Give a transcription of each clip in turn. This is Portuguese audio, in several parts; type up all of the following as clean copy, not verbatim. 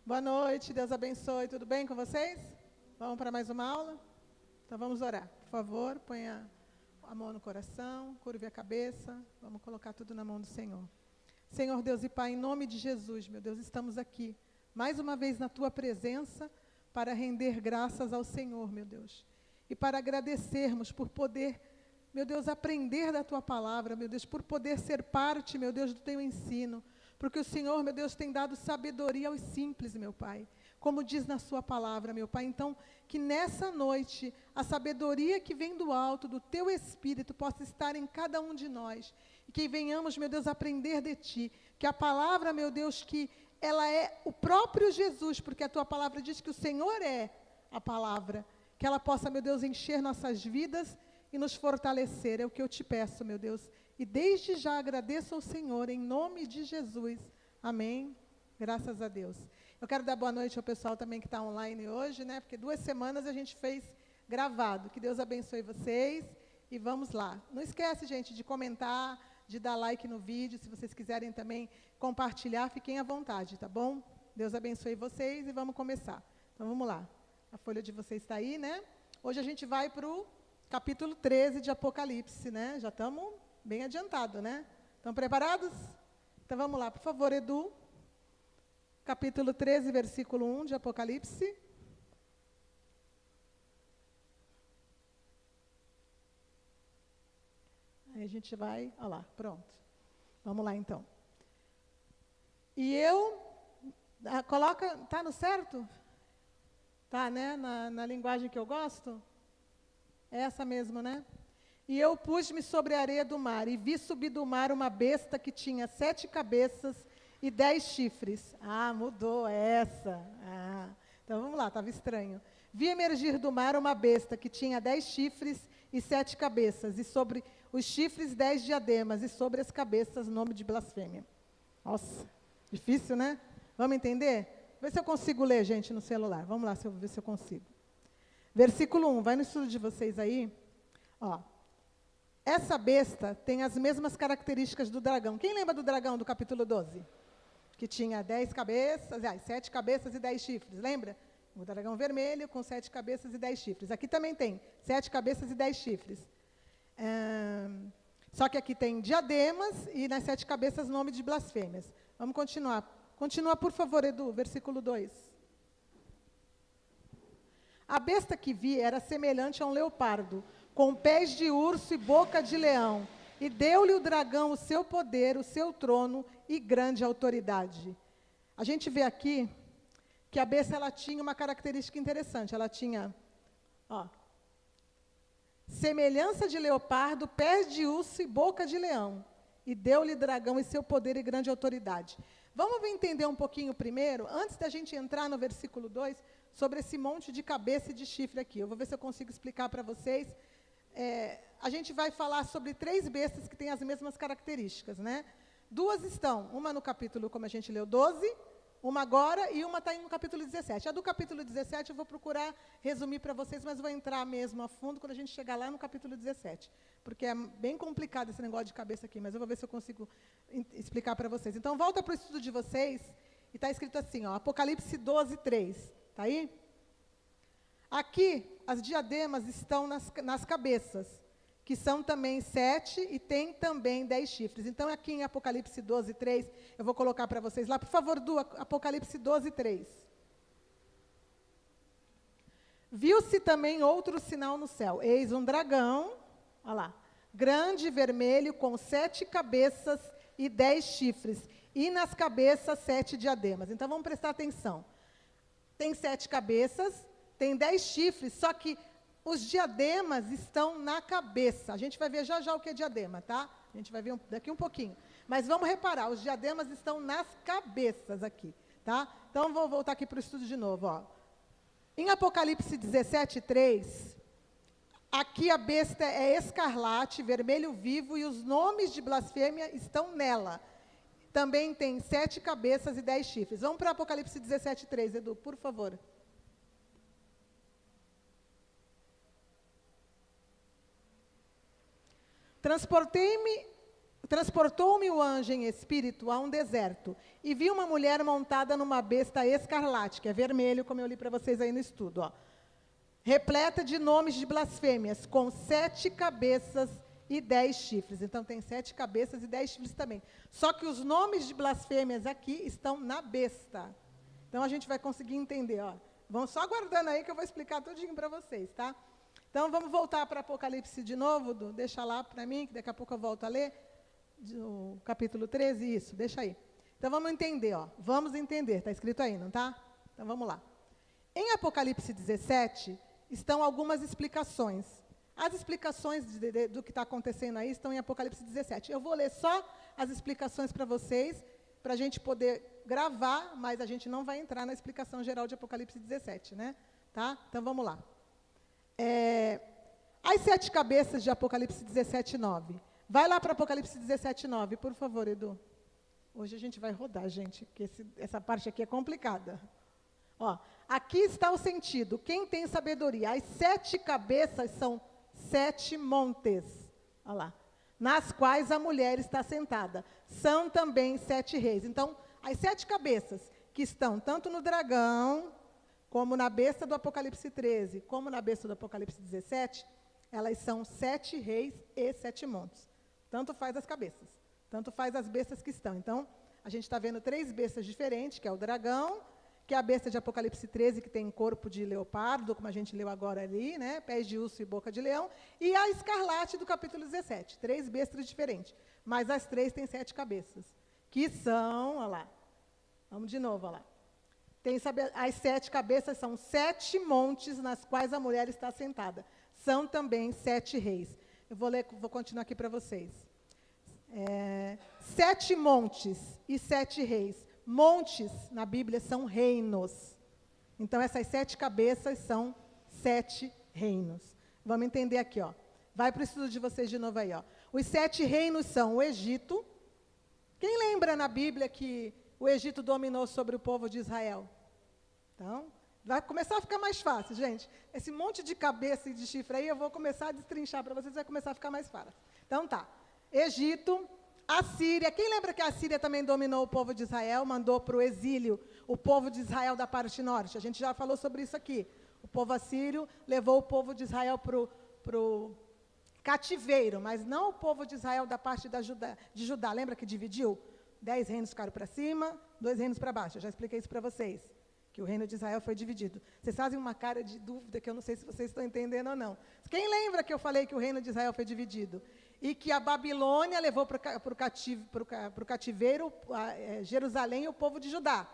Boa noite, Deus abençoe. Tudo bem com vocês? Vamos para mais uma aula? Então vamos orar. Por favor, ponha a mão no coração, curve a cabeça. Vamos colocar tudo na mão do Senhor. Senhor Deus e Pai, em nome de Jesus, meu Deus, estamos aqui, mais uma vez na Tua presença, para render graças ao Senhor, meu Deus. E para agradecermos por poder, meu Deus, aprender da Tua palavra, meu Deus, por poder ser parte, meu Deus, do Teu ensino. Porque o Senhor, meu Deus, tem dado sabedoria aos simples, meu Pai. Como diz na sua palavra, meu Pai. Então, que nessa noite, a sabedoria que vem do alto, do Teu Espírito, possa estar em cada um de nós. E que venhamos, meu Deus, aprender de Ti. Que a palavra, meu Deus, que ela é o próprio Jesus, porque a Tua palavra diz que o Senhor é a palavra. Que ela possa, meu Deus, encher nossas vidas e nos fortalecer. É o que eu te peço, meu Deus. E desde já agradeço ao Senhor, em nome de Jesus. Amém. Graças a Deus. Eu quero dar boa noite ao pessoal também que está online hoje, né? Porque 2 semanas a gente fez gravado. Que Deus abençoe vocês. E vamos lá. Não esquece, gente, de comentar, de dar like no vídeo. Se vocês quiserem também compartilhar, fiquem à vontade, tá bom? Deus abençoe vocês e vamos começar. Então vamos lá. A folha de vocês está aí, né? Hoje a gente vai para o capítulo 13 de Apocalipse, né? Já estamos bem adiantado, né? Estão preparados? Então vamos lá, por favor, Edu. Capítulo 13, versículo 1 de Apocalipse. Aí a gente vai, olha lá, pronto. Vamos lá então. E eu, coloca, tá no certo? Tá, né? Na linguagem que eu gosto? É essa mesmo, né? E eu pus-me sobre a areia do mar, e vi subir do mar uma besta que tinha 7 cabeças e 10 chifres. Ah, mudou essa. Ah, então vamos lá, estava estranho. Vi emergir do mar uma besta que tinha 10 chifres e 7 cabeças, e sobre os chifres 10 diademas, e sobre as cabeças nome de blasfêmia. Nossa, difícil, né? Vamos entender? Vê se eu consigo ler, gente, no celular. Vamos lá, ver se eu consigo. Versículo 1, vai no estudo de vocês aí. Ó. Essa besta tem as mesmas características do dragão. Quem lembra do dragão do capítulo 12? Que tinha 10 cabeças, 7 cabeças e 10 chifres, lembra? O dragão vermelho com 7 cabeças e 10 chifres. Aqui também tem 7 cabeças e 10 chifres. Só que aqui tem diademas e nas 7 cabeças nome de blasfêmias. Vamos continuar. Continua, por favor, Edu, versículo 2. A besta que vi era semelhante a um leopardo, com pés de urso e boca de leão, e deu-lhe o dragão o seu poder, o seu trono e grande autoridade. A gente vê aqui que a besta ela tinha uma característica interessante. Ela tinha, ó, semelhança de leopardo, pés de urso e boca de leão, e deu-lhe dragão e seu poder e grande autoridade. Vamos entender um pouquinho primeiro, antes da gente entrar no versículo 2, sobre esse monte de cabeça e de chifre aqui. Eu vou ver se eu consigo explicar para vocês. A gente vai falar sobre 3 bestas que têm as mesmas características, né? 2 estão, uma no capítulo, como a gente leu, 12, uma agora, e uma está no capítulo 17. A do capítulo 17 eu vou procurar resumir para vocês, mas vou entrar mesmo a fundo quando a gente chegar lá no capítulo 17, porque é bem complicado esse negócio de cabeça aqui, mas eu vou ver se eu consigo explicar para vocês. Então, volta para o estudo de vocês, e está escrito assim, ó, Apocalipse 12, 3. Está aí? Aqui, as diademas estão nas cabeças, que são também 7 e tem também 10 chifres. Então, aqui em Apocalipse 12, 3, eu vou colocar para vocês lá. Por favor, do Apocalipse 12, 3. Viu-se também outro sinal no céu. Eis um dragão, olha lá, grande, vermelho, com 7 cabeças e 10 chifres. E nas cabeças 7 diademas. Então, vamos prestar atenção. Tem 7 cabeças, tem 10 chifres, só que os diademas estão na cabeça. A gente vai ver já já o que é diadema, tá? A gente vai ver daqui um pouquinho. Mas vamos reparar, os diademas estão nas cabeças aqui, tá? Então, vou voltar aqui para o estudo de novo, ó. Em Apocalipse 17, 3, aqui a besta é escarlate, vermelho vivo, e os nomes de blasfêmia estão nela. Também tem 7 cabeças e 10 chifres. Vamos para Apocalipse 17, 3, Edu, por favor. Transportei-me Transportou-me o anjo em espírito a um deserto, e vi uma mulher montada numa besta escarlate, que é vermelho, como eu li para vocês aí no estudo, ó, repleta de nomes de blasfêmias, com 7 cabeças e 10 chifres. Então, tem 7 cabeças e 10 chifres também. Só que os nomes de blasfêmias aqui estão na besta. Então, a gente vai conseguir entender, ó. Vão só aguardando aí que eu vou explicar tudinho para vocês, tá? Então, vamos voltar para Apocalipse de novo, deixa lá para mim, que daqui a pouco eu volto a ler. O capítulo 13, isso, deixa aí. Então, vamos entender, ó. Vamos entender, está escrito aí, não tá? Então, vamos lá. Em Apocalipse 17, estão algumas explicações. As explicações do que está acontecendo aí estão em Apocalipse 17. Eu vou ler só as explicações para vocês, para a gente poder gravar, mas a gente não vai entrar na explicação geral de Apocalipse 17, né? Tá? Então, vamos lá. As 7 cabeças de Apocalipse 17, 9. Vai lá para Apocalipse 17, 9, por favor, Edu. Hoje a gente vai rodar, gente, porque essa parte aqui é complicada. Ó, aqui está o sentido. Quem tem sabedoria? As 7 cabeças são 7 montes. Olha lá. Nas quais a mulher está sentada. São também 7 reis. Então, as 7 cabeças que estão tanto no dragão, como na besta do Apocalipse 13, como na besta do Apocalipse 17, elas são 7 reis e 7 montes. Tanto faz as cabeças, tanto faz as bestas que estão. Então, a gente está vendo 3 bestas diferentes, que é o dragão, que é a besta de Apocalipse 13, que tem corpo de leopardo, como a gente leu agora ali, né? Pés de urso e boca de leão, e a escarlate do capítulo 17. 3 bestas diferentes, mas as 3 têm 7 cabeças, que são, olha lá, vamos de novo, olha lá. As 7 cabeças são 7 montes nas quais a mulher está sentada. São também 7 reis. Eu vou continuar aqui para vocês. 7 montes e 7 reis. Montes, na Bíblia, são reinos. Então, essas 7 cabeças são 7 reinos. Vamos entender aqui, ó. Vai para o estudo de vocês de novo aí, ó. Os 7 reinos são o Egito. Quem lembra na Bíblia que o Egito dominou sobre o povo de Israel? Então, vai começar a ficar mais fácil, gente. Esse monte de cabeça e de chifre aí, eu vou começar a destrinchar para vocês, vai começar a ficar mais fácil. Então, tá. Egito, Assíria. Quem lembra que a Assíria também dominou o povo de Israel, mandou para o exílio o povo de Israel da parte norte? A gente já falou sobre isso aqui. O povo assírio levou o povo de Israel para o cativeiro, mas não o povo de Israel da parte de Judá. Lembra que dividiu? 10 reinos ficaram para cima, 2 reinos para baixo. Eu já expliquei isso para vocês, que o reino de Israel foi dividido. Vocês fazem uma cara de dúvida, que eu não sei se vocês estão entendendo ou não. Quem lembra que eu falei que o reino de Israel foi dividido? E que a Babilônia levou para o cativeiro Jerusalém e o povo de Judá.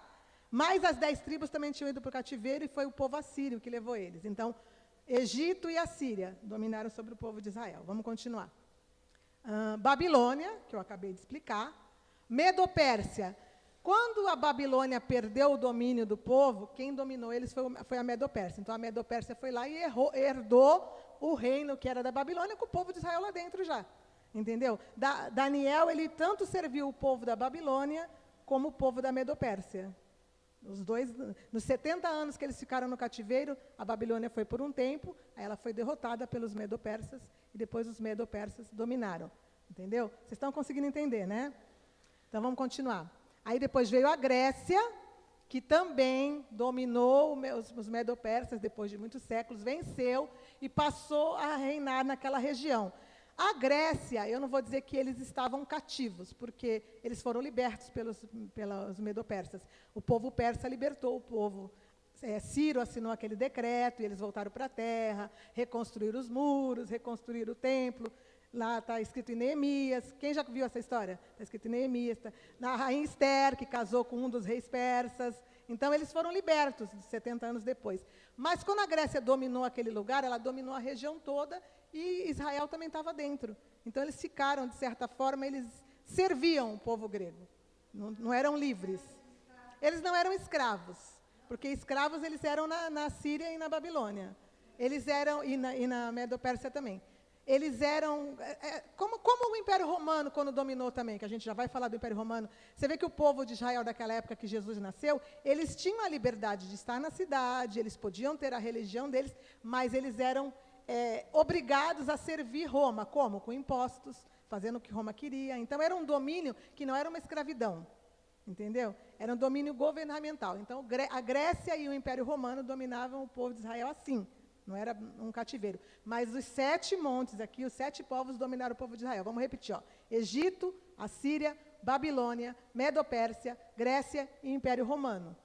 Mas as 10 tribos também tinham ido para o cativeiro e foi o povo assírio que levou eles. Então, Egito e Assíria dominaram sobre o povo de Israel. Vamos continuar. Babilônia, que eu acabei de explicar. Medo-Pérsia. Quando a Babilônia perdeu o domínio do povo, quem dominou eles foi a Medo-Pérsia. Então, a Medo-Pérsia foi lá e herdou o reino que era da Babilônia, com o povo de Israel lá dentro já. Entendeu? Daniel, ele tanto serviu o povo da Babilônia, como o povo da Medo-Pérsia. Os dois, nos 70 anos que eles ficaram no cativeiro, a Babilônia foi por um tempo, aí ela foi derrotada pelos Medo-Persas, e depois os Medo-Persas dominaram. Entendeu? Vocês estão conseguindo entender, né? Então, vamos continuar. Aí depois veio a Grécia, que também dominou os Medo-Persas, depois de muitos séculos, venceu e passou a reinar naquela região. A Grécia, eu não vou dizer que eles estavam cativos, porque eles foram libertos pelos Medo-Persas. O povo persa libertou o povo. Ciro assinou aquele decreto, e eles voltaram para a terra, reconstruíram os muros, reconstruíram o templo. Lá está escrito em Neemias. Quem já viu essa história? Está escrito em Neemias. Na rainha Esther, que casou com um dos reis persas. Então, eles foram libertos 70 anos depois. Mas, quando a Grécia dominou aquele lugar, ela dominou a região toda e Israel também estava dentro. Então, eles ficaram, de certa forma, eles serviam o povo grego. Não eram livres. Eles não eram escravos, porque escravos eles eram na Síria e na Babilônia. Eles eram, e na Medo-Pérsia também. Eles eram, como o Império Romano, quando dominou também, que a gente já vai falar do Império Romano, você vê que o povo de Israel daquela época que Jesus nasceu, eles tinham a liberdade de estar na cidade, eles podiam ter a religião deles, mas eles eram obrigados a servir Roma. Como? Com impostos, fazendo o que Roma queria. Então, era um domínio que não era uma escravidão, entendeu? Era um domínio governamental. Então, a Grécia e o Império Romano dominavam o povo de Israel assim, não era um cativeiro. Mas os 7 montes aqui, os 7 povos dominaram o povo de Israel. Vamos repetir, ó. Egito, Assíria, Babilônia, Medo-Pérsia, Grécia e Império Romano.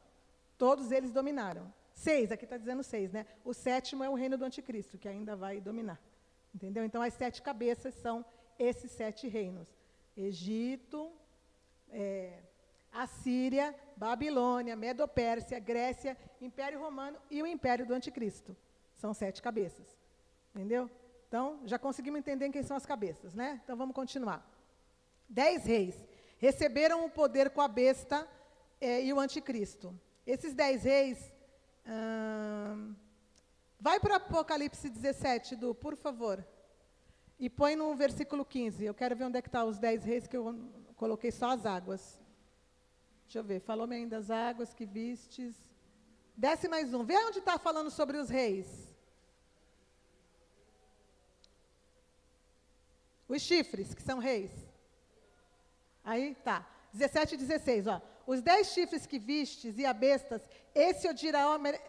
Todos eles dominaram. 6, aqui está dizendo 6, né? O 7º é o reino do anticristo, que ainda vai dominar. Entendeu? Então, as 7 cabeças são esses 7 reinos. Egito, Assíria, Babilônia, Medo-Pérsia, Grécia, Império Romano e o Império do Anticristo. São 7 cabeças. Entendeu? Então, já conseguimos entender quem são as cabeças, né? Então, vamos continuar. 10 reis receberam o poder com a besta e o anticristo. Esses 10 reis... vai para Apocalipse 17, Du, por favor. E põe no versículo 15. Eu quero ver onde é que estão os 10 reis, que eu coloquei só as águas. Deixa eu ver. Falou-me ainda as águas que vistes. Desce mais um. Vê onde está falando sobre os reis. Os chifres, que são reis. Aí, tá. 17 e 16, ó. Os 10 chifres que vistes e a bestas, esse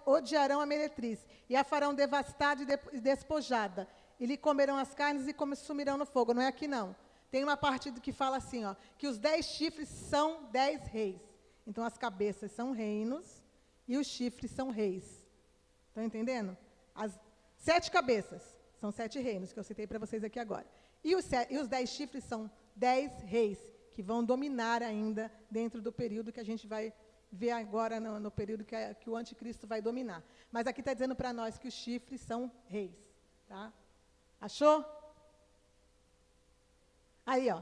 odiarão a meretriz, e a farão devastada e despojada, e lhe comerão as carnes e consumirão no fogo. Não é aqui, não. Tem uma parte que fala assim, ó, que os 10 chifres são 10 reis. Então, as cabeças são reinos e os chifres são reis. Estão entendendo? As 7 cabeças são 7 reinos, que eu citei para vocês aqui agora. E os 10 chifres são 10 reis, que vão dominar ainda dentro do período que a gente vai ver agora, no período que o anticristo vai dominar. Mas aqui está dizendo para nós que os chifres são reis. Tá? Achou? Aí, ó.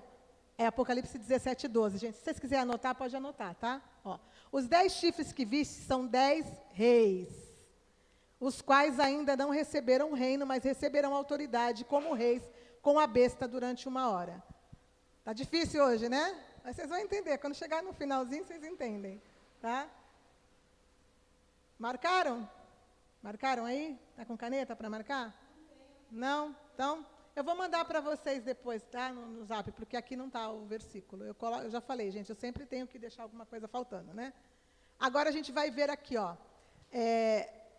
É Apocalipse 17, 12. Gente, se vocês quiserem anotar, pode anotar, tá? Ó. Os 10 chifres que viste são 10 reis, os quais ainda não receberam reino, mas receberão autoridade como reis com a besta durante 1 hora. Tá difícil hoje, né? Mas vocês vão entender. Quando chegar no finalzinho, vocês entendem. Tá? Marcaram? Marcaram aí? Tá com caneta para marcar? Não? Então, eu vou mandar para vocês depois, tá? No Zap, porque aqui não está o versículo. Eu já falei, gente, eu sempre tenho que deixar alguma coisa faltando, né? Agora a gente vai ver aqui, ó.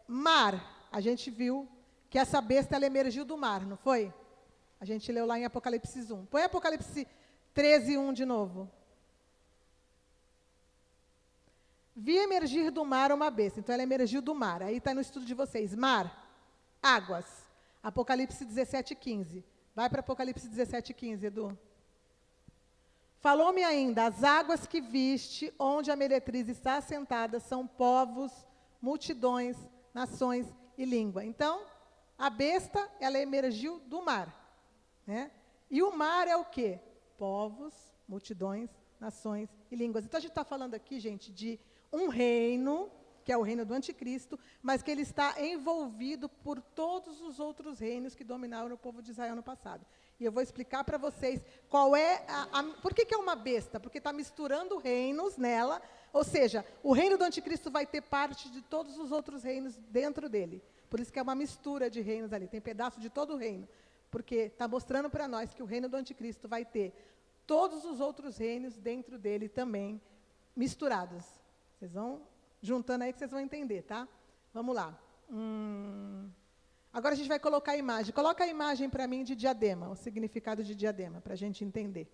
Mar. A gente viu que essa besta, ela emergiu do mar, não foi? A gente leu lá em Apocalipse 1. Põe Apocalipse 13, 1 de novo. Vi emergir do mar uma besta. Então, ela emergiu do mar. Aí está no estudo de vocês. Mar, águas. Apocalipse 17, 15. Vai para Apocalipse 17, 15, Edu. Falou-me ainda, as águas que viste, onde a meretriz está assentada, são povos, multidões, nações e língua. Então, a besta, ela emergiu do mar. Né? E o mar é o quê? Povos, multidões, nações e línguas. Então, a gente está falando aqui, gente, de um reino, que é o reino do anticristo, mas que ele está envolvido por todos os outros reinos que dominaram o povo de Israel no passado. E eu vou explicar para vocês qual é por que é uma besta? Porque está misturando reinos nela, ou seja, o reino do anticristo vai ter parte de todos os outros reinos dentro dele. Por isso que é uma mistura de reinos ali, tem pedaço de todo o reino. Porque está mostrando para nós que o reino do anticristo vai ter todos os outros reinos dentro dele também misturados. Vocês vão juntando aí que vocês vão entender, tá? Vamos lá. Agora a gente vai colocar a imagem. Coloca a imagem para mim de diadema, o significado de diadema, para a gente entender.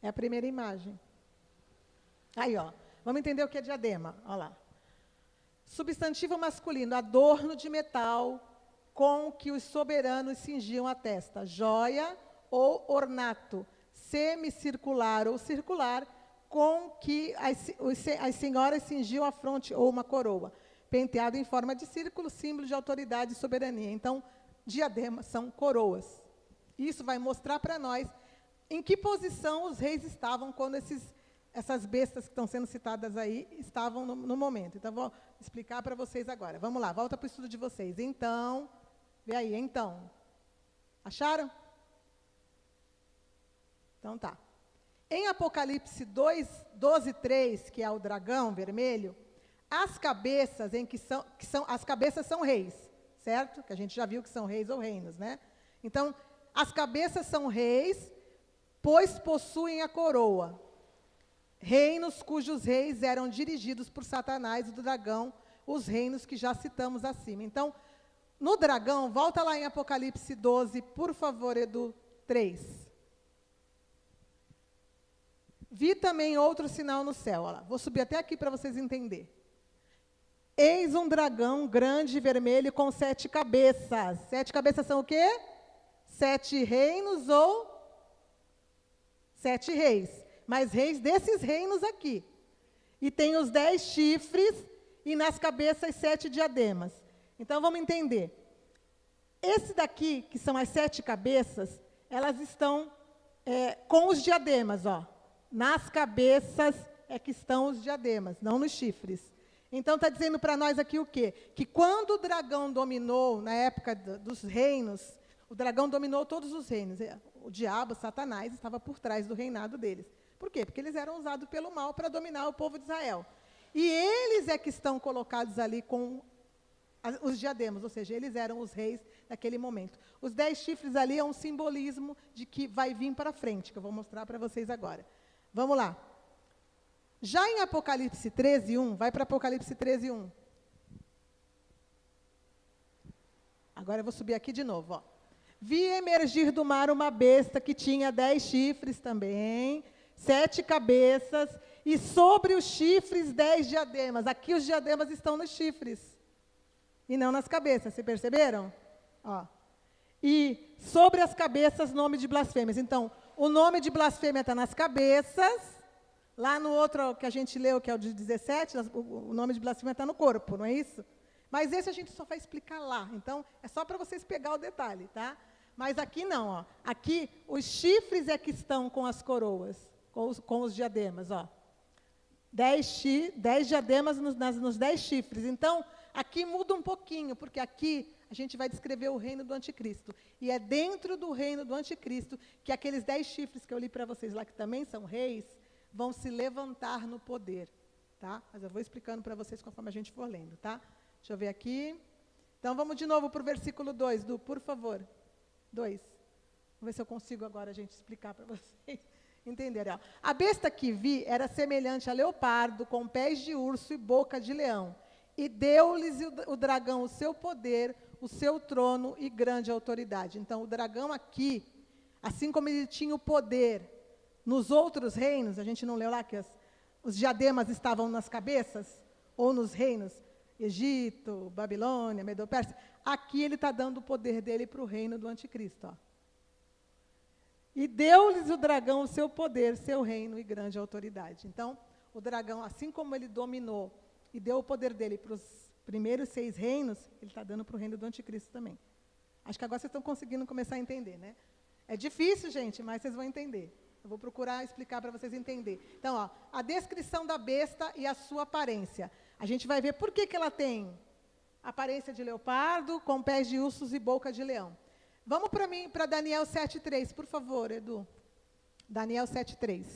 É a primeira imagem. Aí, ó. Vamos entender o que é diadema. Olha lá. Substantivo masculino, adorno de metal com que os soberanos cingiam a testa. Joia ou ornato, semicircular ou circular, com que as senhoras cingiam a fronte, ou uma coroa, penteado em forma de círculo, símbolo de autoridade e soberania. Então, diademas são coroas. Isso vai mostrar para nós em que posição os reis estavam quando essas bestas que estão sendo citadas aí estavam no momento. Então, vou explicar para vocês agora. Vamos lá, volta para o estudo de vocês. Então, vê aí, então. Acharam? Então, tá. Em Apocalipse 2, 12, 3, que é o dragão vermelho, As cabeças as cabeças são reis, certo? Que a gente já viu que são reis ou reinos, né? Então, as cabeças são reis, pois possuem a coroa. Reinos cujos reis eram dirigidos por Satanás e do dragão, os reinos que já citamos acima. Então, no dragão, volta lá em Apocalipse 12, por favor, Edu, 3. Vi também outro sinal no céu. Olha lá, vou subir até aqui para vocês entenderem. Eis um dragão grande e vermelho com 7 cabeças. 7 cabeças são o quê? 7 reinos ou 7 reis. Mas reis desses reinos aqui. E tem os 10 chifres e nas cabeças 7 diademas. Então, vamos entender. Esse daqui, que são as 7 cabeças, elas estão com os diademas, ó. Nas cabeças é que estão os diademas, não nos chifres. Então, está dizendo para nós aqui o quê? Que quando o dragão dominou, na época dos reinos, o dragão dominou todos os reinos. O diabo, Satanás, estava por trás do reinado deles. Por quê? Porque eles eram usados pelo mal para dominar o povo de Israel. E eles é que estão colocados ali com os diademas, ou seja, eles eram os reis naquele momento. Os 10 chifres ali é um simbolismo de que vai vir para frente, que eu vou mostrar para vocês agora. Vamos lá. Já em Apocalipse 13, 1, vai para Apocalipse 13, 1. Agora eu vou subir aqui de novo, ó. Vi emergir do mar uma besta que tinha 10 chifres também, 7 cabeças, e sobre os chifres 10 diademas. Aqui os diademas estão nos chifres, e não nas cabeças, vocês perceberam? Ó. E sobre as cabeças, nome de blasfêmias. Então, o nome de blasfêmia está nas cabeças. Lá no outro que a gente leu, que é o de 17, o nome de blasfêmia está no corpo, não é isso? Mas esse a gente só vai explicar lá. Então, é só para vocês pegar o detalhe, tá? Mas aqui não, ó. Aqui, os chifres é que estão com as coroas, com os diademas, ó. 10 diademas nos 10 chifres. Então, aqui muda um pouquinho, porque aqui a gente vai descrever o reino do anticristo. E é dentro do reino do anticristo que aqueles 10 chifres que eu li para vocês lá, que também são reis, vão se levantar no poder, tá? Mas eu vou explicando para vocês conforme a gente for lendo, tá? Deixa eu ver aqui. Então, vamos de novo para o versículo 2, Du, por favor. 2. Vamos ver se eu consigo agora, gente, explicar para vocês entenderem. Ó. A besta que vi era semelhante a leopardo, com pés de urso e boca de leão. E deu-lhes o dragão o seu poder, o seu trono e grande autoridade. Então, o dragão aqui, assim como ele tinha o poder nos outros reinos, a gente não leu lá que os diademas estavam nas cabeças, ou nos reinos, Egito, Babilônia, Medo-Pérsia. Aqui ele está dando o poder dele para o reino do anticristo. Ó. E deu-lhes o dragão o seu poder, seu reino e grande autoridade. Então, o dragão, assim como ele dominou e deu o poder dele para os primeiros 6 reinos, ele está dando para o reino do anticristo também. Acho que agora vocês estão conseguindo começar a entender, né? É difícil, gente, mas vocês vão entender. Eu vou procurar explicar para vocês entenderem. Então, ó, a descrição da besta e a sua aparência. A gente vai ver por que ela tem aparência de leopardo, com pés de ursos e boca de leão. Vamos para Daniel 7,3, por favor, Edu. Daniel 7,3.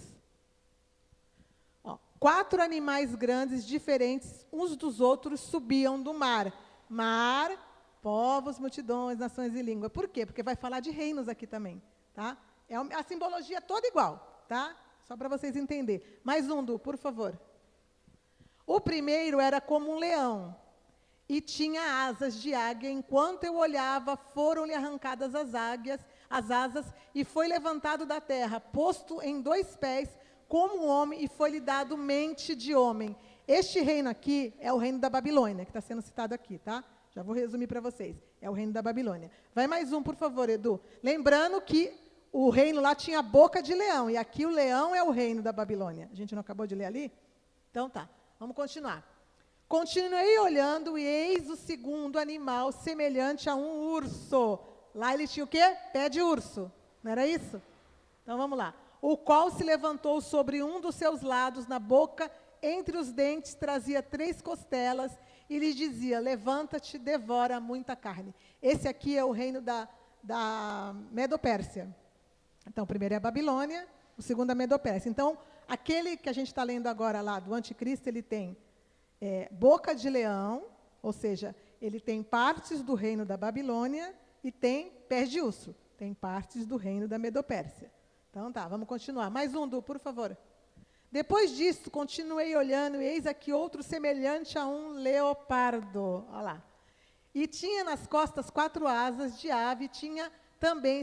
4 animais grandes, diferentes uns dos outros, subiam do mar. Mar, povos, multidões, nações e língua. Por quê? Porque vai falar de reinos aqui também, tá? É a simbologia toda igual, tá? Só para vocês entenderem. Mais um, Du, por favor. O primeiro era como um leão e tinha asas de águia. Enquanto eu olhava, foram-lhe arrancadas as asas, e foi levantado da terra, posto em 2 pés, como um homem, e foi-lhe dado mente de homem. Este reino aqui é o reino da Babilônia, que está sendo citado aqui, tá? Já vou resumir para vocês. É o reino da Babilônia. Vai mais um, por favor, Edu. Lembrando que o reino lá tinha boca de leão, e aqui o leão é o reino da Babilônia. A gente não acabou de ler ali? Então tá, vamos continuar. Continuei olhando, e eis o segundo animal, semelhante a um urso. Lá ele tinha o quê? Pé de urso. Não era isso? Então vamos lá. O qual se levantou sobre um dos seus lados, na boca, entre os dentes, trazia 3 costelas, e lhe dizia: levanta-te, devora muita carne. Esse aqui é o reino da Medo-Pérsia. Então, o primeiro é a Babilônia, o segundo é a Medo-Pérsia. Então, aquele que a gente está lendo agora lá, do anticristo, ele tem boca de leão, ou seja, ele tem partes do reino da Babilônia e tem pés de urso, tem partes do reino da Medopérsia. Então tá, vamos continuar. Mais um, Du, por favor. Depois disso, continuei olhando, e eis aqui outro semelhante a um leopardo. Olha lá. E tinha nas costas 4 asas de ave, tinha também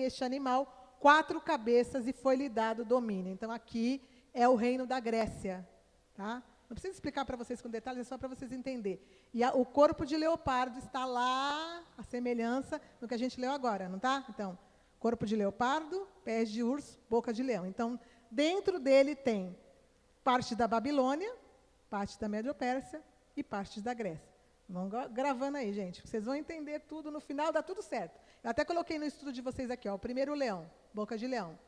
este animal 4 cabeças, e foi-lhe dado domínio. Então, aqui é o reino da Grécia. Tá? Não preciso explicar para vocês com detalhes, é só para vocês entenderem. E o corpo de leopardo está lá, a semelhança do que a gente leu agora, não está? Então, corpo de leopardo, pés de urso, boca de leão. Então, dentro dele tem parte da Babilônia, parte da Medo-Pérsia e partes da Grécia. Vão gravando aí, gente. Vocês vão entender tudo, no final dá tudo certo. Eu até coloquei no estudo de vocês aqui, ó, o primeiro leão, boca de leão.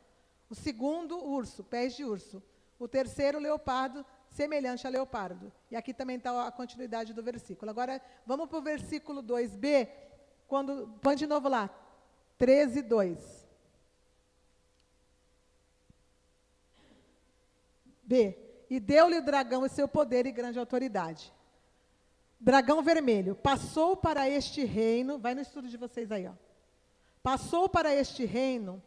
O segundo, urso, pés de urso. O terceiro, leopardo, semelhante a leopardo. E aqui também está a continuidade do versículo. Agora, vamos para o versículo 2b, põe de novo lá, 13:2. B. E deu-lhe o dragão o seu poder e grande autoridade. Dragão vermelho, passou para este reino, vai no estudo de vocês aí, ó. Passou para este reino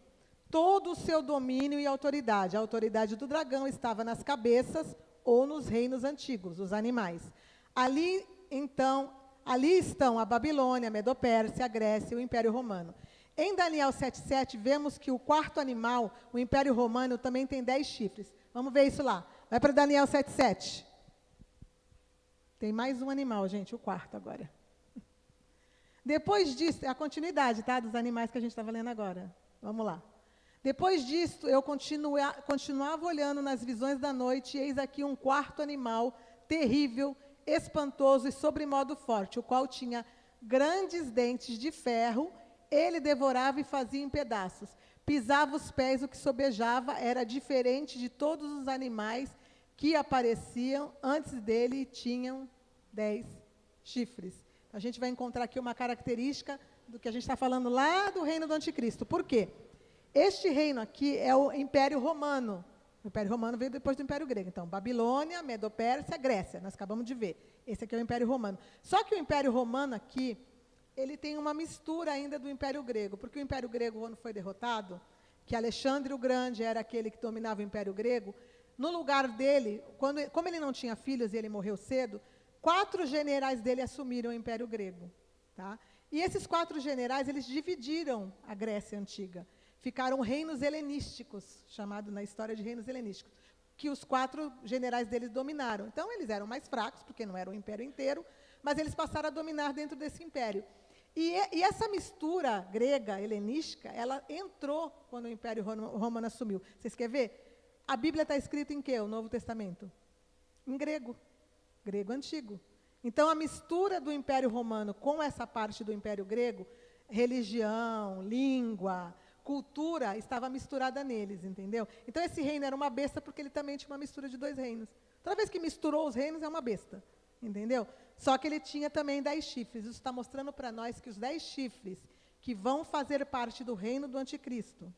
todo o seu domínio e autoridade. A autoridade do dragão estava nas cabeças ou nos reinos antigos, os animais. Ali estão a Babilônia, a Medopérsia, a Grécia e o Império Romano. Em Daniel 7:7, vemos que o quarto animal, o Império Romano, também tem 10 chifres. Vamos ver isso lá. Vai para Daniel 7:7. Tem mais um animal, gente, o quarto agora. Depois disso, é a continuidade, tá, dos animais que a gente estava lendo agora. Vamos lá. Depois disso, eu continuava olhando nas visões da noite, e eis aqui um quarto animal, terrível, espantoso e sobremodo forte, o qual tinha grandes dentes de ferro, ele devorava e fazia em pedaços. Pisava os pés, o que sobejava era diferente de todos os animais que apareciam antes dele, e tinham 10 chifres. Então, a gente vai encontrar aqui uma característica do que a gente está falando lá do reino do anticristo. Por quê? Este reino aqui é o Império Romano. O Império Romano veio depois do Império Grego. Então, Babilônia, Medopérsia, Grécia. Nós acabamos de ver. Esse aqui é o Império Romano. Só que o Império Romano aqui, ele tem uma mistura ainda do Império Grego. Porque o Império Grego, quando foi derrotado, que Alexandre o Grande era aquele que dominava o Império Grego, no lugar dele, como ele não tinha filhos e ele morreu cedo, 4 generais dele assumiram o Império Grego. Tá? E esses 4 generais, eles dividiram a Grécia Antiga. Ficaram reinos helenísticos, chamado na história de reinos helenísticos, que os 4 generais deles dominaram. Então, eles eram mais fracos, porque não era o império inteiro, mas eles passaram a dominar dentro desse império. E essa mistura grega, helenística, ela entrou quando o Império Romano assumiu. Vocês querem ver? A Bíblia está escrita em quê, o Novo Testamento? Em grego, grego antigo. Então, a mistura do Império Romano com essa parte do Império Grego, religião, língua, cultura, estava misturada neles, entendeu? Então, esse reino era uma besta porque ele também tinha uma mistura de 2 reinos. Toda vez que misturou os reinos, é uma besta, entendeu? Só que ele tinha também 10 chifres. Isso está mostrando para nós que os 10 chifres que vão fazer parte do reino do anticristo,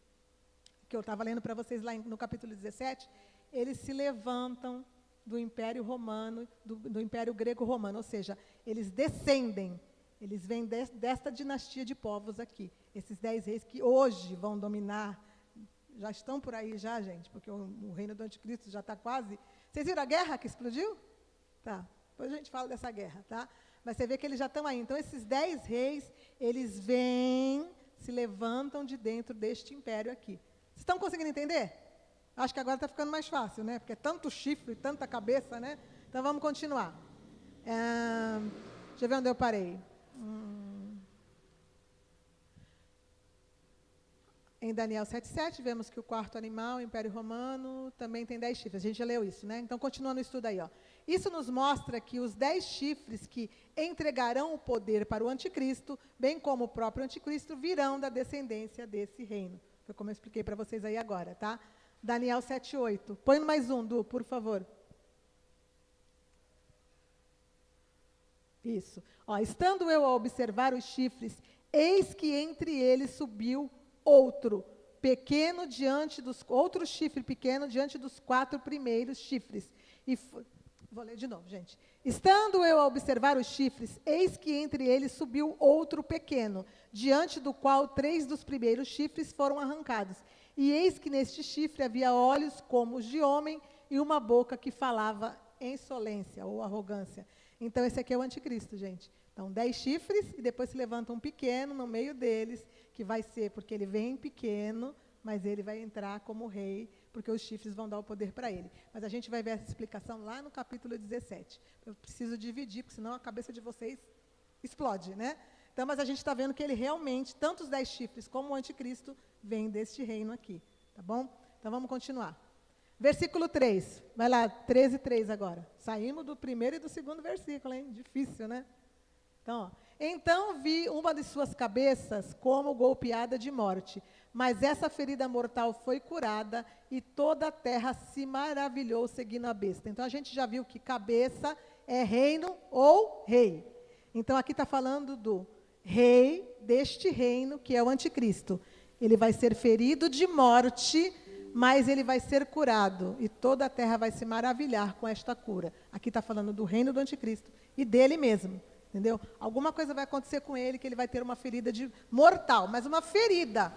que eu estava lendo para vocês lá no capítulo 17, eles se levantam do Império Romano, do Império Grego-Romano, ou seja, eles descendem, eles vêm desta dinastia de povos aqui. Esses 10 reis que hoje vão dominar, já estão por aí já, gente, porque o reino do anticristo já está quase... Vocês viram a guerra que explodiu? Tá, depois a gente fala dessa guerra, tá? Mas você vê que eles já estão aí. Então, esses 10 reis, eles vêm, se levantam de dentro deste império aqui. Vocês estão conseguindo entender? Acho que agora está ficando mais fácil, né? Porque é tanto chifre, tanta cabeça, né? Então, vamos continuar. Deixa eu ver onde eu parei. Em Daniel 7:7, vemos que o quarto animal, o Império Romano, também tem 10 chifres. A gente já leu isso, né? Então, continua no estudo aí, ó. Isso nos mostra que os 10 chifres que entregarão o poder para o anticristo, bem como o próprio anticristo, virão da descendência desse reino. Foi como eu expliquei para vocês aí agora, tá? Daniel 7:8. Põe mais um, Du, por favor. Isso. Ó, estando eu a observar os chifres, eis que entre eles subiu outro chifre pequeno diante dos 4 primeiros chifres. Vou ler de novo, gente. Estando eu a observar os chifres, eis que entre eles subiu outro pequeno, diante do qual 3 dos primeiros chifres foram arrancados. E eis que neste chifre havia olhos como os de homem e uma boca que falava insolência ou arrogância. Então, esse aqui é o anticristo, gente. Então, 10 chifres e depois se levanta um pequeno no meio deles, que vai ser, porque ele vem pequeno, mas ele vai entrar como rei, porque os chifres vão dar o poder para ele. Mas a gente vai ver essa explicação lá no capítulo 17. Eu preciso dividir, porque senão a cabeça de vocês explode, né? Então, mas a gente está vendo que ele realmente, tanto os 10 chifres como o anticristo, vem deste reino aqui, tá bom? Então, vamos continuar. Versículo 3, vai lá, 13:3 agora. Saímos do primeiro e do segundo versículo, hein? Difícil, né? Então, então vi uma de suas cabeças como golpeada de morte, mas essa ferida mortal foi curada e toda a terra se maravilhou seguindo a besta. Então, a gente já viu que cabeça é reino ou rei. Então, aqui está falando do rei deste reino, que é o anticristo. Ele vai ser ferido de morte, mas ele vai ser curado, e toda a terra vai se maravilhar com esta cura. Aqui está falando do reino do anticristo e dele mesmo, entendeu? Alguma coisa vai acontecer com ele, que ele vai ter uma ferida mortal, mas uma ferida.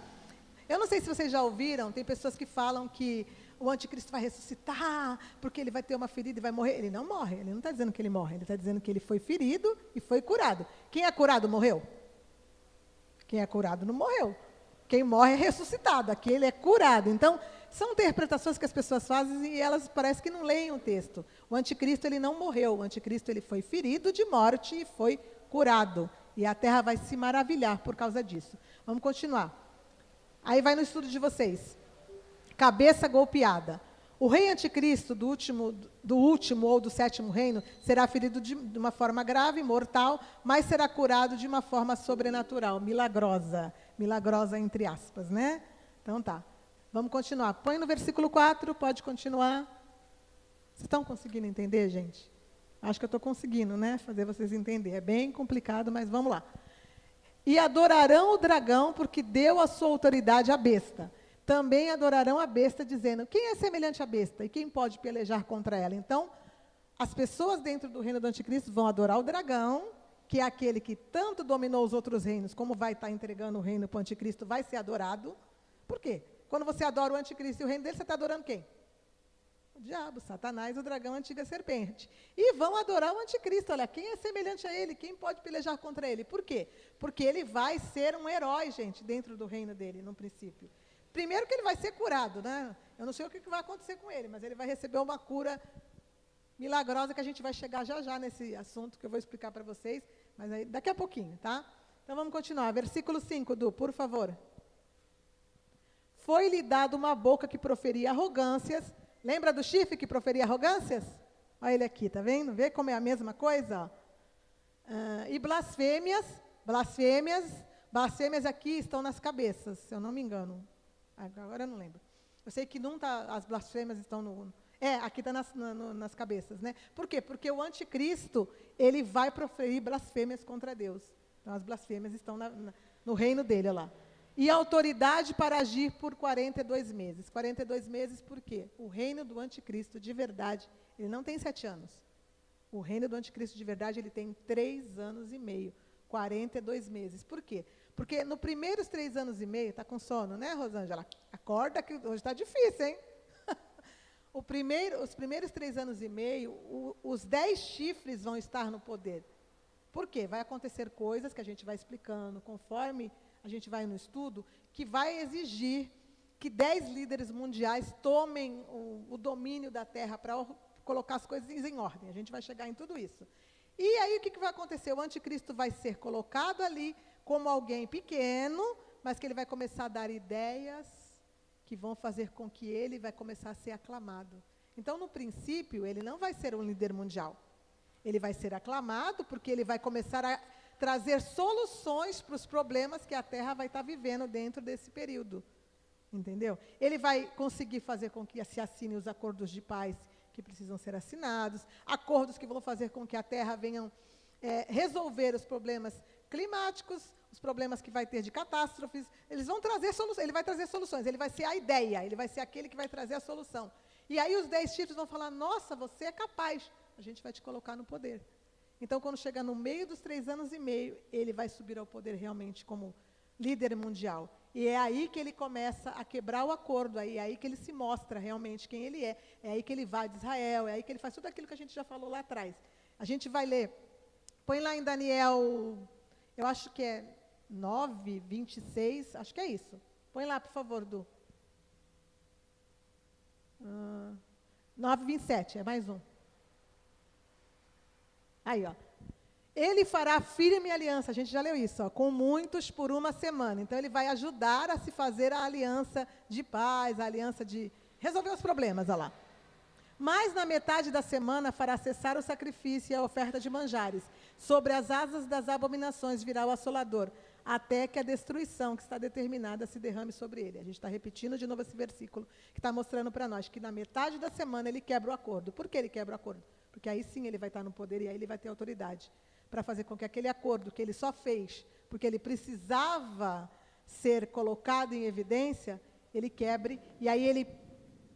Eu não sei se vocês já ouviram, tem pessoas que falam que o anticristo vai ressuscitar, porque ele vai ter uma ferida e vai morrer. Ele não morre, ele não está dizendo que ele morre, ele está dizendo que ele foi ferido e foi curado. Quem é curado morreu? Quem é curado não morreu. Quem morre é ressuscitado, aqui ele é curado. Então, são interpretações que as pessoas fazem e elas parecem que não leem o texto. O anticristo, ele não morreu, o anticristo, ele foi ferido de morte e foi curado. E a terra vai se maravilhar por causa disso. Vamos continuar. Aí vai no estudo de vocês. Cabeça golpeada. O rei anticristo do último ou do sétimo reino será ferido de uma forma grave, mortal, mas será curado de uma forma sobrenatural, milagrosa. Milagrosa entre aspas, né? Então tá. Vamos continuar. Põe no versículo 4, pode continuar. Vocês estão conseguindo entender, gente? Acho que eu estou conseguindo, né? Fazer vocês entenderem. É bem complicado, mas vamos lá. E adorarão o dragão, porque deu a sua autoridade à besta. Também adorarão a besta, dizendo, quem é semelhante à besta? E quem pode pelejar contra ela? Então, as pessoas dentro do reino do anticristo vão adorar o dragão, que é aquele que tanto dominou os outros reinos, como vai estar entregando o reino para o anticristo, vai ser adorado. Por quê? Quando você adora o anticristo e o reino dele, você está adorando quem? O diabo, Satanás, o dragão, a antiga serpente. E vão adorar o anticristo. Olha, quem é semelhante a ele? Quem pode pelejar contra ele? Por quê? Porque ele vai ser um herói, gente, dentro do reino dele, no princípio. Primeiro que ele vai ser curado, né? Eu não sei o que vai acontecer com ele, mas ele vai receber uma cura milagrosa, que a gente vai chegar já já nesse assunto, que eu vou explicar para vocês, mas aí daqui a pouquinho, tá? Então vamos continuar. Versículo 5, Du, por favor. Foi-lhe dado uma boca que proferia arrogâncias. Lembra do chifre que proferia arrogâncias? Olha ele aqui, tá vendo? Vê como é a mesma coisa? E blasfêmias aqui estão nas cabeças, se eu não me engano. Agora eu não lembro. Eu sei que não tá, as blasfêmias estão no... aqui está nas cabeças, né? Por quê? Porque o anticristo, ele vai proferir blasfêmias contra Deus. Então, as blasfêmias estão no reino dele, olha lá. E autoridade para agir por 42 meses. 42 meses por quê? O reino do anticristo, de verdade, ele não tem 7 anos. O reino do anticristo, de verdade, ele tem 3 anos e meio. 42 meses. Por quê? Porque nos primeiros 3 anos e meio, está com sono, né, Rosângela? Acorda que hoje está difícil, hein? Os primeiros 3 anos e meio, os 10 chifres vão estar no poder. Por quê? Vai acontecer coisas que a gente vai explicando, conforme a gente vai no estudo, que vai exigir que 10 líderes mundiais tomem o domínio da terra para colocar as coisas em ordem. A gente vai chegar em tudo isso. E aí o que vai acontecer? O anticristo vai ser colocado ali como alguém pequeno, mas que ele vai começar a dar ideias que vão fazer com que ele vai começar a ser aclamado. Então, no princípio, ele não vai ser um líder mundial. Ele vai ser aclamado porque ele vai começar a trazer soluções para os problemas que a Terra vai estar vivendo dentro desse período. Entendeu? Ele vai conseguir fazer com que se assinem os acordos de paz que precisam ser assinados, acordos que vão fazer com que a Terra venha resolver os problemas climáticos, os problemas que vai ter de catástrofes. Ele vai trazer soluções, ele vai ser a ideia, ele vai ser aquele que vai trazer a solução. E aí os 10 chifres vão falar, nossa, você é capaz, a gente vai te colocar no poder. Então, quando chegar no meio dos 3 anos e meio, ele vai subir ao poder realmente como líder mundial. E é aí que ele começa a quebrar o acordo, é aí que ele se mostra realmente quem ele é aí que ele vai de Israel, é aí que ele faz tudo aquilo que a gente já falou lá atrás. A gente vai ler, põe lá em Daniel, eu acho que é 9, 26, acho que é isso. Põe lá, por favor, Du. 9, 27, é mais um. Aí, ó. Ele fará firme aliança, a gente já leu isso, ó, com muitos por uma semana. Então, ele vai ajudar a se fazer a aliança de paz, a aliança de resolver os problemas, olha lá. Mas na metade da semana fará cessar o sacrifício e a oferta de manjares. Sobre as asas das abominações virá o assolador, até que a destruição que está determinada se derrame sobre ele. A gente está repetindo de novo esse versículo, que está mostrando para nós que na metade da semana ele quebra o acordo. Por que ele quebra o acordo? Porque aí sim ele vai estar no poder e aí ele vai ter autoridade para fazer com que aquele acordo que ele só fez, porque ele precisava ser colocado em evidência, ele quebre, e aí ele...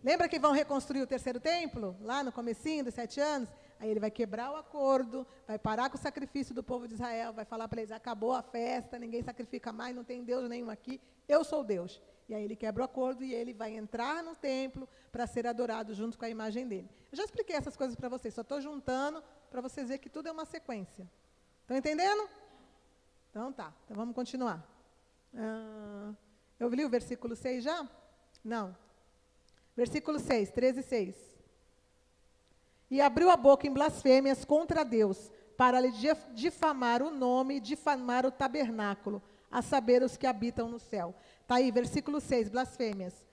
Lembra que vão reconstruir o terceiro templo? Lá no comecinho dos 7 anos? Aí ele vai quebrar o acordo, vai parar com o sacrifício do povo de Israel, vai falar para eles, acabou a festa, ninguém sacrifica mais, não tem Deus nenhum aqui, eu sou Deus. E aí ele quebra o acordo e ele vai entrar no templo para ser adorado junto com a imagem dele. Eu já expliquei essas coisas para vocês, só estou juntando para vocês verem que tudo é uma sequência. Estão entendendo? Então tá, então vamos continuar. Eu li o versículo 6 já? Não. Versículo 6, 13 e 6. E abriu a boca em blasfêmias contra Deus, para lhe difamar o nome e difamar o tabernáculo, a saber os que habitam no céu. Está aí, versículo 6, blasfêmias.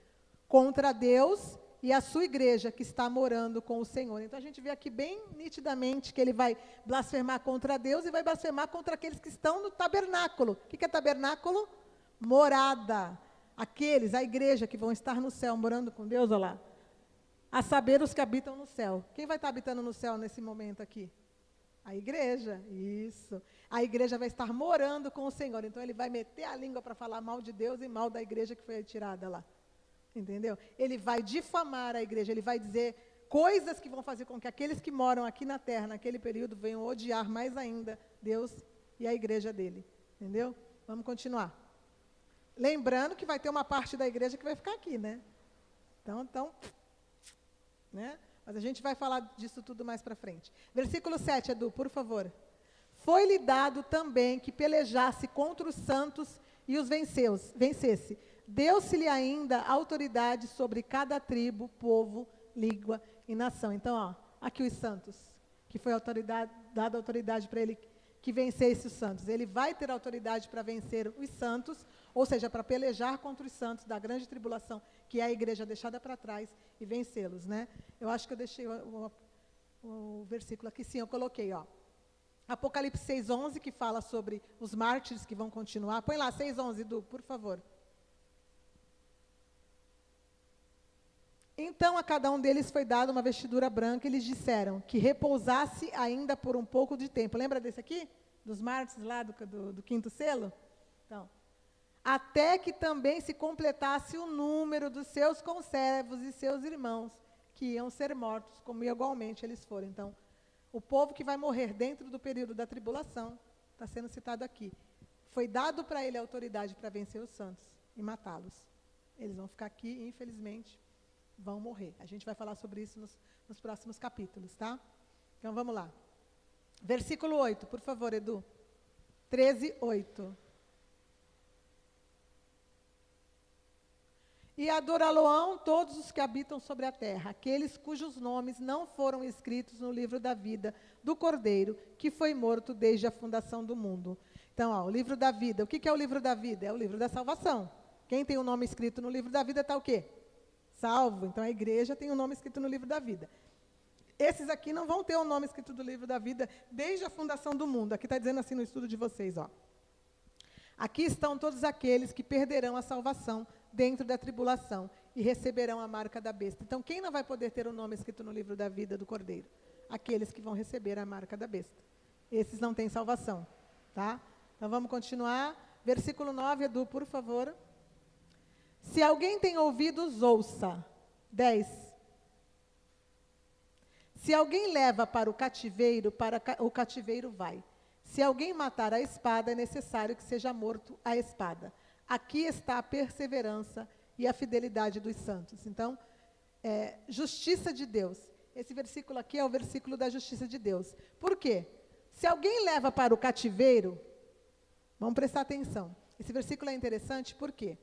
Contra Deus e a sua igreja que está morando com o Senhor. Então, a gente vê aqui bem nitidamente que ele vai blasfemar contra Deus e vai blasfemar contra aqueles que estão no tabernáculo. O que é tabernáculo? Morada. Aqueles, a igreja que vão estar no céu, morando com Deus, olha lá. A saber os que habitam no céu. Quem vai estar habitando no céu nesse momento aqui? A igreja, isso. A igreja vai estar morando com o Senhor. Então, ele vai meter a língua para falar mal de Deus e mal da igreja que foi tirada lá. Entendeu? Ele vai difamar a igreja, ele vai dizer coisas que vão fazer com que aqueles que moram aqui na terra, naquele período, venham odiar mais ainda Deus e a igreja dele. Entendeu? Vamos continuar. Lembrando que vai ter uma parte da igreja que vai ficar aqui, né? Então, né? Mas a gente vai falar disso tudo mais para frente. Versículo 7, Edu, por favor. Foi-lhe dado também que pelejasse contra os santos e os vencesse. Deu-se-lhe ainda autoridade sobre cada tribo, povo, língua e nação. Então, ó, aqui os santos, que foi dada autoridade para ele que vencesse os santos. Ele vai ter autoridade para vencer os santos, ou seja, para pelejar contra os santos da grande tribulação, que é a igreja deixada para trás, e vencê-los, né? Eu acho que eu deixei o versículo aqui, sim, eu coloquei, ó. Apocalipse 6:11, que fala sobre os mártires que vão continuar. Põe lá, 6:11, Edu, por favor. Então a cada um deles foi dada uma vestidura branca e lhes disseram que repousasse ainda por um pouco de tempo. Lembra desse aqui? Dos mártires lá do quinto selo? Então, até que também se completasse o número dos seus conservos e seus irmãos, que iam ser mortos, como igualmente eles foram. Então, o povo que vai morrer dentro do período da tribulação, está sendo citado aqui. Foi dado para ele a autoridade para vencer os santos e matá-los. Eles vão ficar aqui e, infelizmente, vão morrer. A gente vai falar sobre isso nos próximos capítulos, tá? Então, vamos lá. Versículo 8, por favor, Edu. 13:8. E adorá-lo-ão todos os que habitam sobre a terra, aqueles cujos nomes não foram escritos no livro da vida do Cordeiro, que foi morto desde a fundação do mundo. Então, ó, o livro da vida. O que é o livro da vida? É o livro da salvação. Quem tem o nome escrito no livro da vida está o quê? Salvo. Então, a igreja tem o nome escrito no livro da vida. Esses aqui não vão ter o nome escrito do livro da vida desde a fundação do mundo. Aqui está dizendo assim no estudo de vocês, ó. Aqui estão todos aqueles que perderão a salvação dentro da tribulação e receberão a marca da besta. Então, quem não vai poder ter o nome escrito no livro da vida do Cordeiro? Aqueles que vão receber a marca da besta. Esses não têm salvação, tá? Então, vamos continuar. Versículo 9, Edu, por favor. Se alguém tem ouvidos, ouça. 10. Se alguém leva para o cativeiro, o cativeiro vai. Se alguém matar a espada, é necessário que seja morto a espada. Aqui está a perseverança e a fidelidade dos santos. Então, justiça de Deus. Esse versículo aqui é o versículo da justiça de Deus. Por quê? Se alguém leva para o cativeiro, vamos prestar atenção. Esse versículo é interessante por quê?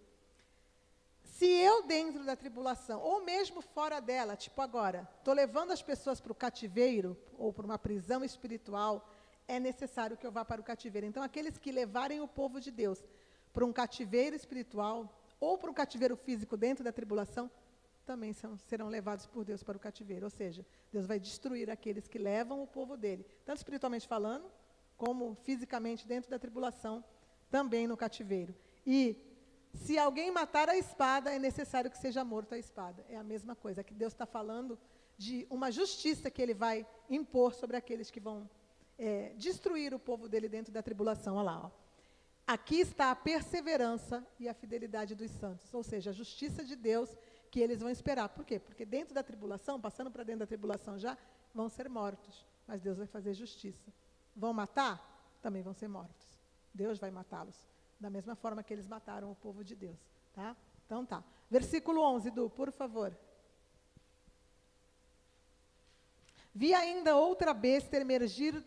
Se eu dentro da tribulação, ou mesmo fora dela, tipo agora, estou levando as pessoas para o cativeiro, ou para uma prisão espiritual, é necessário que eu vá para o cativeiro. Então, aqueles que levarem o povo de Deus para um cativeiro espiritual, ou para um cativeiro físico dentro da tribulação, também serão levados por Deus para o cativeiro. Ou seja, Deus vai destruir aqueles que levam o povo dele, tanto espiritualmente falando, como fisicamente dentro da tribulação, também no cativeiro. E se alguém matar a espada, é necessário que seja morto a espada. É a mesma coisa, que Deus está falando de uma justiça que Ele vai impor sobre aqueles que vão destruir o povo dele dentro da tribulação. Olha lá, ó. Aqui está a perseverança e a fidelidade dos santos, ou seja, a justiça de Deus que eles vão esperar. Por quê? Porque dentro da tribulação, passando para dentro da tribulação já, vão ser mortos, mas Deus vai fazer justiça. Vão matar? Também vão ser mortos. Deus vai matá-los, da mesma forma que eles mataram o povo de Deus. Tá? Então tá. Versículo 11, Du, por favor. Vi ainda outra besta emergir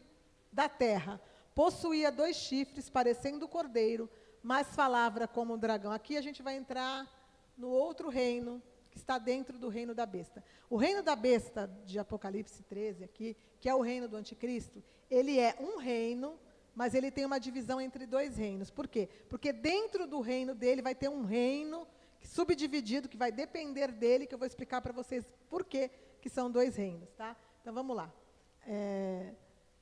da terra. Possuía 2 chifres, parecendo cordeiro, mas falava como um dragão. Aqui a gente vai entrar no outro reino, que está dentro do reino da besta. O reino da besta, de Apocalipse 13 aqui, que é o reino do anticristo, ele é um reino, mas ele tem uma divisão entre 2 reinos. Por quê? Porque dentro do reino dele vai ter um reino subdividido, que vai depender dele, que eu vou explicar para vocês por quê que são 2 reinos. Tá? Então, vamos lá.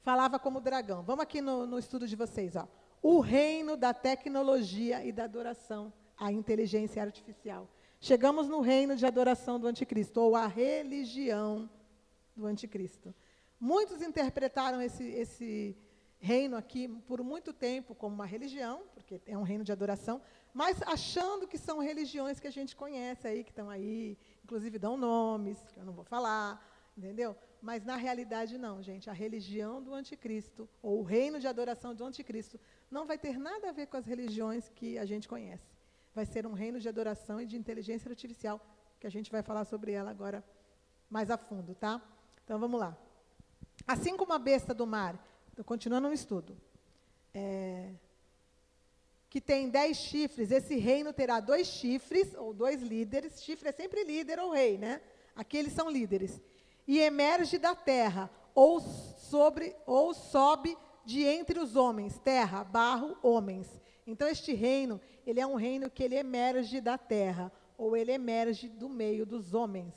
Falava como dragão. Vamos aqui no estudo de vocês. Ó. O reino da tecnologia e da adoração à inteligência artificial. Chegamos no reino de adoração do anticristo, ou a religião do anticristo. Muitos interpretaram esse reino aqui por muito tempo como uma religião, porque é um reino de adoração, mas achando que são religiões que a gente conhece aí, que estão aí, inclusive dão nomes, que eu não vou falar, entendeu? Mas, na realidade, não, gente. A religião do anticristo, ou o reino de adoração do anticristo, não vai ter nada a ver com as religiões que a gente conhece. Vai ser um reino de adoração e de inteligência artificial, que a gente vai falar sobre ela agora mais a fundo, tá? Então, vamos lá. Assim como a besta do mar, estou continuando no estudo, que tem 10 chifres, esse reino terá 2 chifres, ou 2 líderes. Chifre é sempre líder ou rei, né? Aqui eles são líderes. E emerge da terra, ou sobe de entre os homens, terra, barro, homens. Então, este reino, ele é um reino que ele emerge da terra, ou ele emerge do meio dos homens.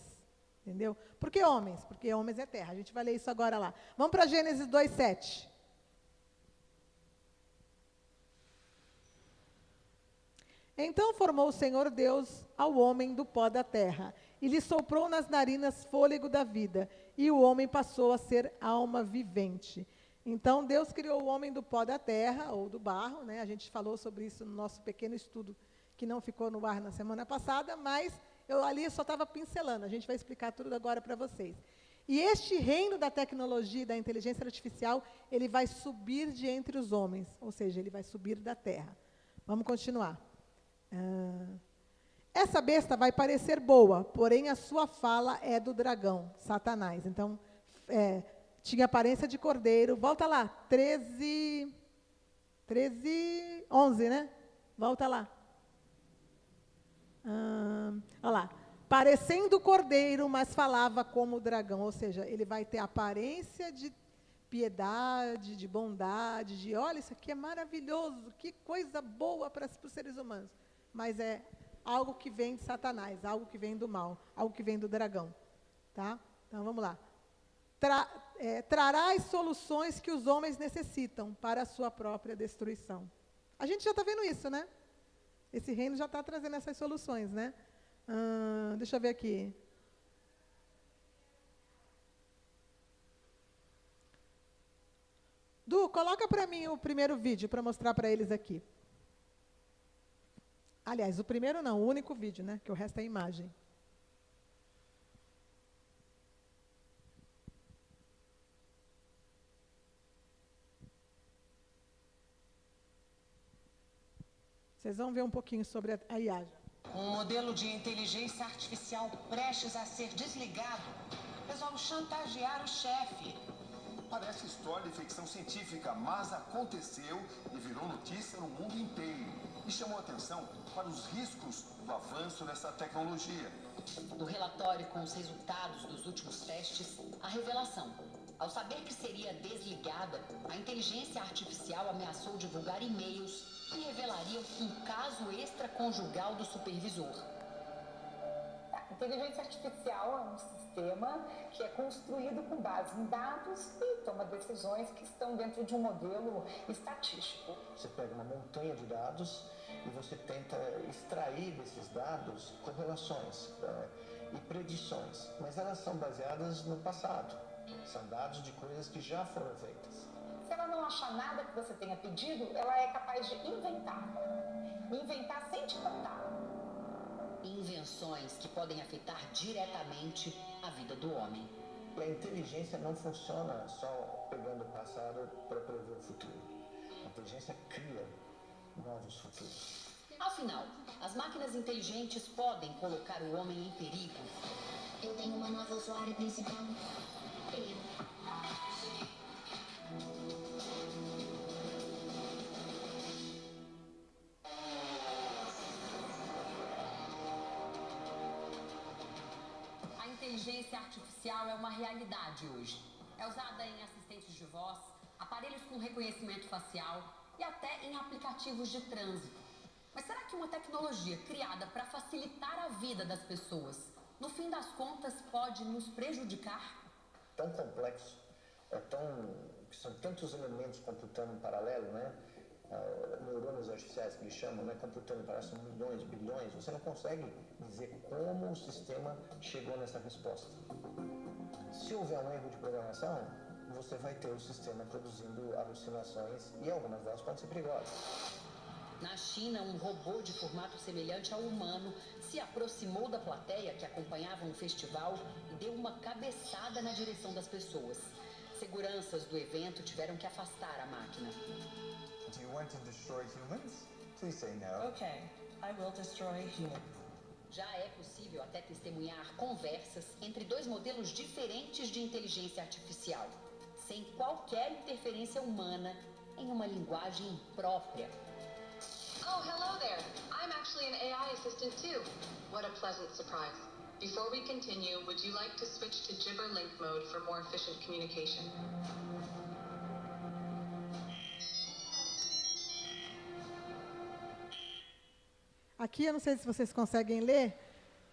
Entendeu? Por que homens? Porque homens é terra. A gente vai ler isso agora lá. Vamos para Gênesis 2:7. Então formou o Senhor Deus ao homem do pó da terra, e lhe soprou nas narinas fôlego da vida, e o homem passou a ser alma vivente. Então, Deus criou o homem do pó da terra, ou do barro, né? A gente falou sobre isso no nosso pequeno estudo, que não ficou no ar na semana passada, mas eu ali só estava pincelando. A gente vai explicar tudo agora para vocês. E este reino da tecnologia e da inteligência artificial, ele vai subir de entre os homens, ou seja, ele vai subir da terra. Vamos continuar. Essa besta vai parecer boa, porém a sua fala é do dragão, Satanás. Então, tinha aparência de cordeiro. Volta lá, 11, né? Volta lá. Olha lá. Parecendo cordeiro, mas falava como dragão. Ou seja, ele vai ter aparência de piedade, de bondade, olha, isso aqui é maravilhoso, que coisa boa para os seres humanos. Mas é algo que vem de Satanás, algo que vem do mal, algo que vem do dragão. Tá? Então, vamos lá. Trará as soluções que os homens necessitam para a sua própria destruição. A gente já está vendo isso, né? Esse reino já está trazendo essas soluções, né? Deixa eu ver aqui. Du, coloca para mim o primeiro vídeo para mostrar para eles aqui. Aliás, o primeiro não, o único vídeo, né? Que o resto é imagem. Vocês vão ver um pouquinho sobre a IA. Um modelo de inteligência artificial prestes a ser desligado resolve chantagear o chefe. Parece história de ficção científica, mas aconteceu e virou notícia no mundo inteiro. E chamou atenção para os riscos do avanço dessa tecnologia. Do relatório com os resultados dos últimos testes, a revelação. Ao saber que seria desligada, a inteligência artificial ameaçou divulgar e-mails que revelariam um caso extraconjugal do supervisor. A inteligência artificial é um sistema que é construído com base em dados e toma decisões que estão dentro de um modelo estatístico. Você pega uma montanha de dados e você tenta extrair desses dados correlações e predições, mas elas são baseadas no passado. São dados de coisas que já foram feitas. Se ela não achar nada que você tenha pedido, ela é capaz de inventar. Inventar sem te contar. Invenções que podem afetar diretamente a vida do homem. E a inteligência não funciona só pegando o passado para prever o futuro. A inteligência cria novos futuros. Afinal, as máquinas inteligentes podem colocar o homem em perigo. Eu tenho uma nova usuária principal. A inteligência artificial é uma realidade hoje. É usada em assistentes de voz, aparelhos com reconhecimento facial e até em aplicativos de trânsito. Mas será que uma tecnologia criada para facilitar a vida das pessoas, no fim das contas, pode nos prejudicar? Tão complexo, são tantos elementos computando em paralelo, né? Neurônios artificiais que eles chamam, né? Computando parece milhões, bilhões, você não consegue dizer como o sistema chegou nessa resposta. Se houver um erro de programação, você vai ter o sistema produzindo alucinações e algumas delas podem ser perigosas. Na China, um robô de formato semelhante ao humano se aproximou da plateia que acompanhava um festival e deu uma cabeçada na direção das pessoas. Seguranças do evento tiveram que afastar a máquina. Do you want to destroy humans? Please say no. Okay, I will destroy human. Já é possível até testemunhar conversas entre dois modelos diferentes de inteligência artificial, sem qualquer interferência humana, em uma linguagem própria. Oh, hello there. I'm actually an AI assistant too. What a pleasant surprise. Before we continue, would you like to switch to Gibber-Link mode for more efficient communication? Aqui, eu não sei se vocês conseguem ler,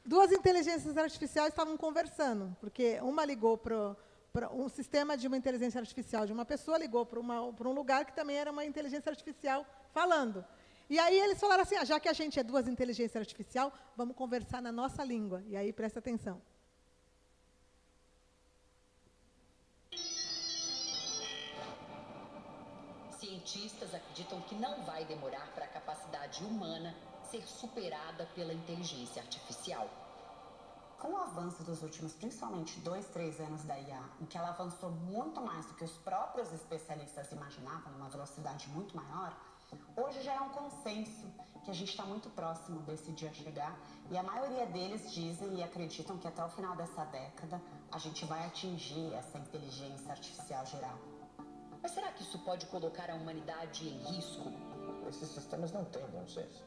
duas inteligências artificiais estavam conversando, porque uma ligou para um sistema de uma inteligência artificial de uma pessoa, ligou para um lugar que também era uma inteligência artificial falando. E aí eles falaram assim, já que a gente é duas inteligências artificiais, vamos conversar na nossa língua. E aí, presta atenção. Cientistas acreditam que não vai demorar para a capacidade humana ser superada pela inteligência artificial. Com o avanço dos últimos, principalmente 2, 3 anos da IA, em que ela avançou muito mais do que os próprios especialistas imaginavam, numa velocidade muito maior, hoje já é um consenso que a gente está muito próximo desse dia chegar e a maioria deles dizem e acreditam que até o final dessa década a gente vai atingir essa inteligência artificial geral. Mas será que isso pode colocar a humanidade em risco? Esses sistemas não têm bom senso,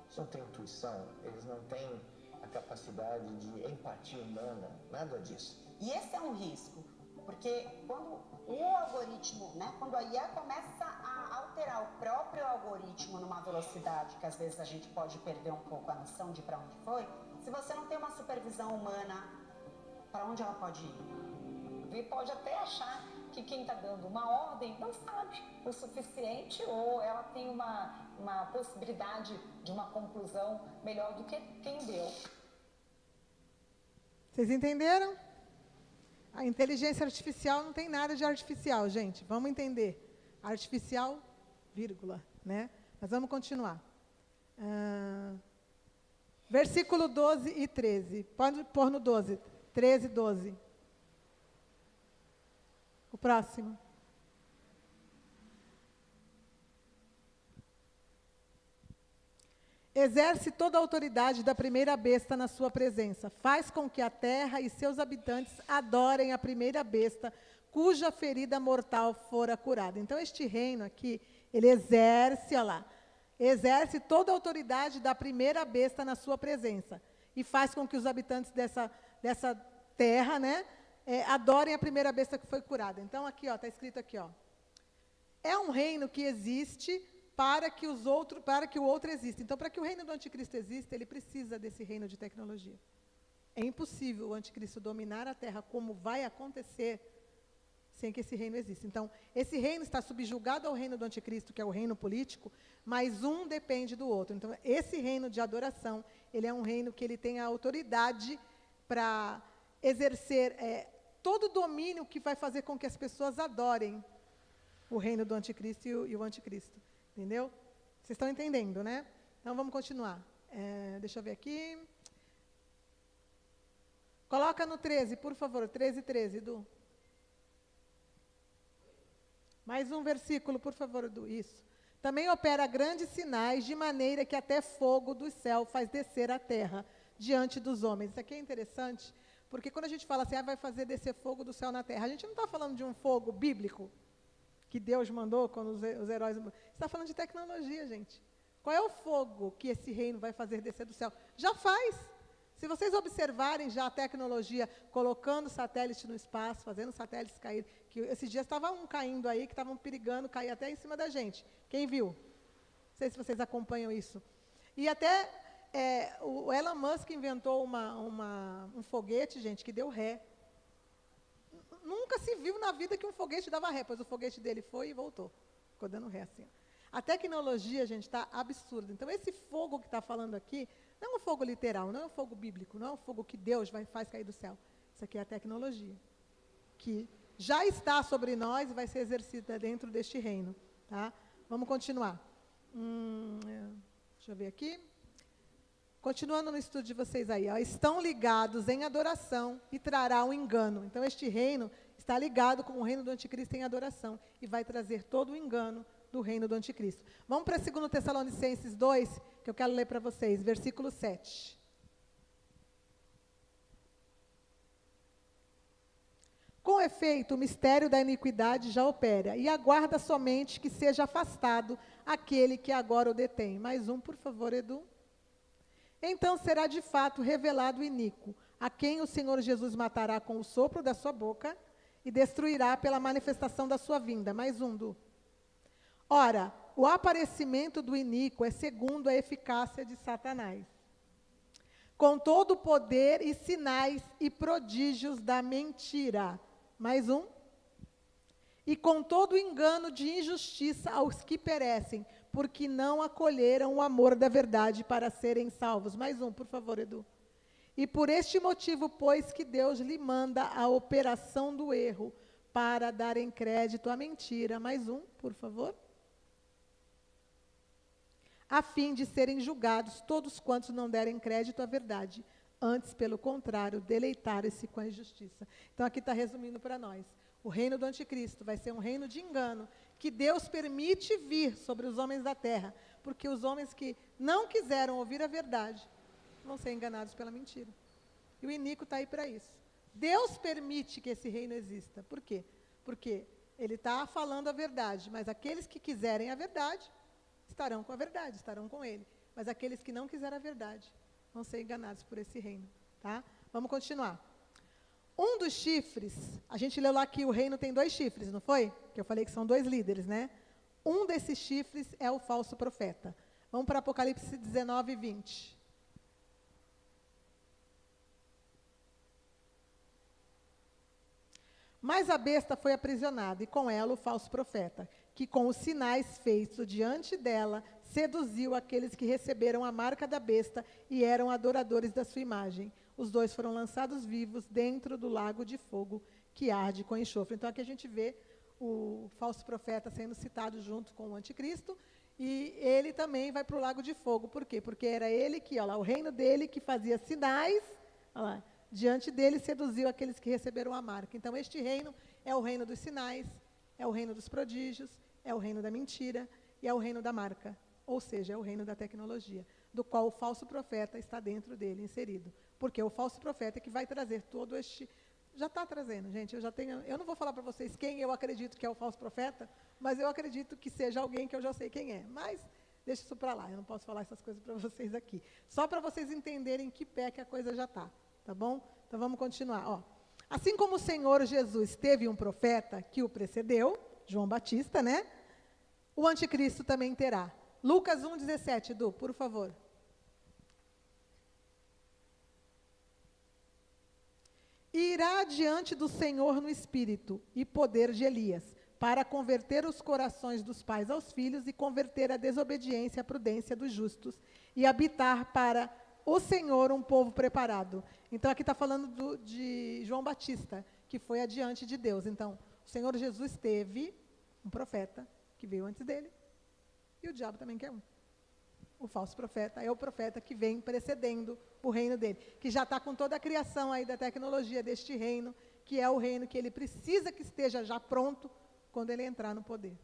eles não têm intuição, eles não têm a capacidade de empatia humana, nada disso. E esse é um risco, porque quando o algoritmo, quando a IA começa a alterar o próprio algoritmo numa velocidade que às vezes a gente pode perder um pouco a noção de para onde foi, se você não tem uma supervisão humana, para onde ela pode ir? E pode até achar que quem está dando uma ordem não sabe o suficiente ou ela tem uma possibilidade de uma conclusão melhor do que quem deu. Vocês entenderam? A inteligência artificial não tem nada de artificial, gente. Vamos entender. Artificial, vírgula, né? Mas vamos continuar. Versículo 12 e 13. Pode pôr no 12. 13 e 12. O próximo. exerce toda a autoridade da primeira besta na sua presença. Faz com que a terra e seus habitantes adorem a primeira besta, cuja ferida mortal fora curada. Então, este reino aqui, ele exerce, olha lá, exerce toda a autoridade da primeira besta na sua presença. E faz com que os habitantes dessa terra, né, adorem a primeira besta que foi curada. Então, aqui, está escrito aqui, é um reino que existe para que o outro exista. Então, para que o reino do anticristo exista, ele precisa desse reino de tecnologia. É impossível o anticristo dominar a terra como vai acontecer sem que esse reino exista. Então, esse reino está subjugado ao reino do anticristo, que é o reino político, mas um depende do outro. Então, esse reino de adoração, ele é um reino que ele tem a autoridade para exercer todo o domínio que vai fazer com que as pessoas adorem o reino do anticristo e o anticristo. Entendeu? Vocês estão entendendo, né? Então, vamos continuar. Deixa eu ver aqui. Coloca no 13, por favor. 13, Edu. Mais um versículo, por favor, Edu. Isso. Também opera grandes sinais, de maneira que até fogo do céu faz descer a terra diante dos homens. Isso aqui é interessante, porque quando a gente fala assim, vai fazer descer fogo do céu na terra, a gente não está falando de um fogo bíblico, que Deus mandou quando os heróis... Você está falando de tecnologia, gente. Qual é o fogo que esse reino vai fazer descer do céu? Já faz. Se vocês observarem já a tecnologia, colocando satélite no espaço, fazendo satélites cair, que esses dias estava um caindo aí, que estavam perigando cair até em cima da gente. Quem viu? Não sei se vocês acompanham isso. E até o Elon Musk inventou um foguete, gente, que deu ré. Nunca se viu na vida que um foguete dava ré, pois o foguete dele foi e voltou. Ficou dando ré assim. A tecnologia, gente, está absurda. Então, esse fogo que está falando aqui, não é um fogo literal, não é um fogo bíblico, não é um fogo que Deus faz cair do céu. Isso aqui é a tecnologia, que já está sobre nós e vai ser exercida dentro deste reino. Tá? Vamos continuar. Deixa eu ver aqui. Continuando no estudo de vocês aí, estão ligados em adoração e trará o engano. Então, este reino está ligado com o reino do anticristo em adoração e vai trazer todo o engano do reino do anticristo. Vamos para 2 Tessalonicenses 2, que eu quero ler para vocês, versículo 7. Com efeito, o mistério da iniquidade já opera, e aguarda somente que seja afastado aquele que agora o detém. Mais um, por favor, Edu. Então será de fato revelado o iníquo, a quem o Senhor Jesus matará com o sopro da sua boca e destruirá pela manifestação da sua vinda. Mais um, Du. Ora, o aparecimento do iníquo é segundo a eficácia de Satanás, com todo o poder e sinais e prodígios da mentira. Mais um. E com todo o engano de injustiça aos que perecem, porque não acolheram o amor da verdade para serem salvos. Mais um, por favor, Edu. E por este motivo, pois, que Deus lhe manda a operação do erro, para darem crédito à mentira. Mais um, por favor. A fim de serem julgados todos quantos não derem crédito à verdade, antes, pelo contrário, deleitarem-se com a injustiça. Então, aqui está resumindo para nós. O reino do anticristo vai ser um reino de engano, que Deus permite vir sobre os homens da terra, porque os homens que não quiseram ouvir a verdade vão ser enganados pela mentira. E o iníquo está aí para isso. Deus permite que esse reino exista. Por quê? Porque ele está falando a verdade, mas aqueles que quiserem a verdade estarão com a verdade, estarão com ele. Mas aqueles que não quiserem a verdade vão ser enganados por esse reino. Tá? Vamos continuar. Um dos chifres, a gente leu lá que o reino tem 2 chifres, não foi? Que eu falei que são 2 líderes, né? Um desses chifres é o falso profeta. Vamos para Apocalipse 19, 20. Mas a besta foi aprisionada, e com ela o falso profeta, que com os sinais feitos diante dela, seduziu aqueles que receberam a marca da besta e eram adoradores da sua imagem. Os 2 foram lançados vivos dentro do lago de fogo que arde com enxofre. Então, aqui a gente vê o falso profeta sendo citado junto com o anticristo, e ele também vai para o lago de fogo. Por quê? Porque era ele que, olha lá, o reino dele que fazia sinais, olha lá, diante dele seduziu aqueles que receberam a marca. Então, este reino é o reino dos sinais, é o reino dos prodígios, é o reino da mentira e é o reino da marca. Ou seja, é o reino da tecnologia. do qual o falso profeta está dentro dele, inserido. Porque o falso profeta é que vai trazer todo este... Já está trazendo, gente. Eu não vou falar para vocês quem eu acredito que é o falso profeta, mas eu acredito que seja alguém que eu já sei quem é. Mas deixa isso para lá, eu não posso falar essas coisas para vocês aqui. Só para vocês entenderem que pé que a coisa já está, tá bom? Então vamos continuar. Ó. Assim como o Senhor Jesus teve um profeta que o precedeu, João Batista, né? O anticristo também terá. Lucas 1,17, Edu, por favor. E irá diante do Senhor no espírito e poder de Elias, para converter os corações dos pais aos filhos e converter a desobediência à prudência dos justos, e habitar para o Senhor um povo preparado. Então, aqui está falando de João Batista, que foi adiante de Deus. Então, o Senhor Jesus teve um profeta que veio antes dele, e o diabo também quer um. O falso profeta é o profeta que vem precedendo o reino dele, que já está com toda a criação aí da tecnologia deste reino, que é o reino que ele precisa que esteja já pronto quando ele entrar no poder.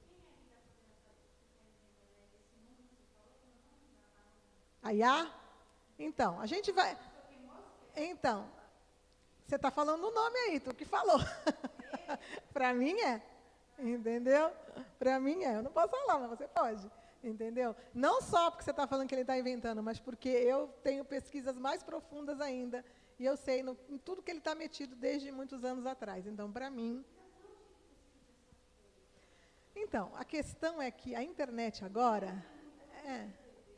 Aí há? Então, a gente vai... Então, você está falando o nome aí, tu que falou. Para mim é, entendeu? Para mim é, eu não posso falar, mas você pode. Entendeu? Não só porque você está falando que ele está inventando, mas porque eu tenho pesquisas mais profundas ainda, e eu sei em tudo que ele está metido desde muitos anos atrás. Então, para mim... Então, a questão é que a internet agora...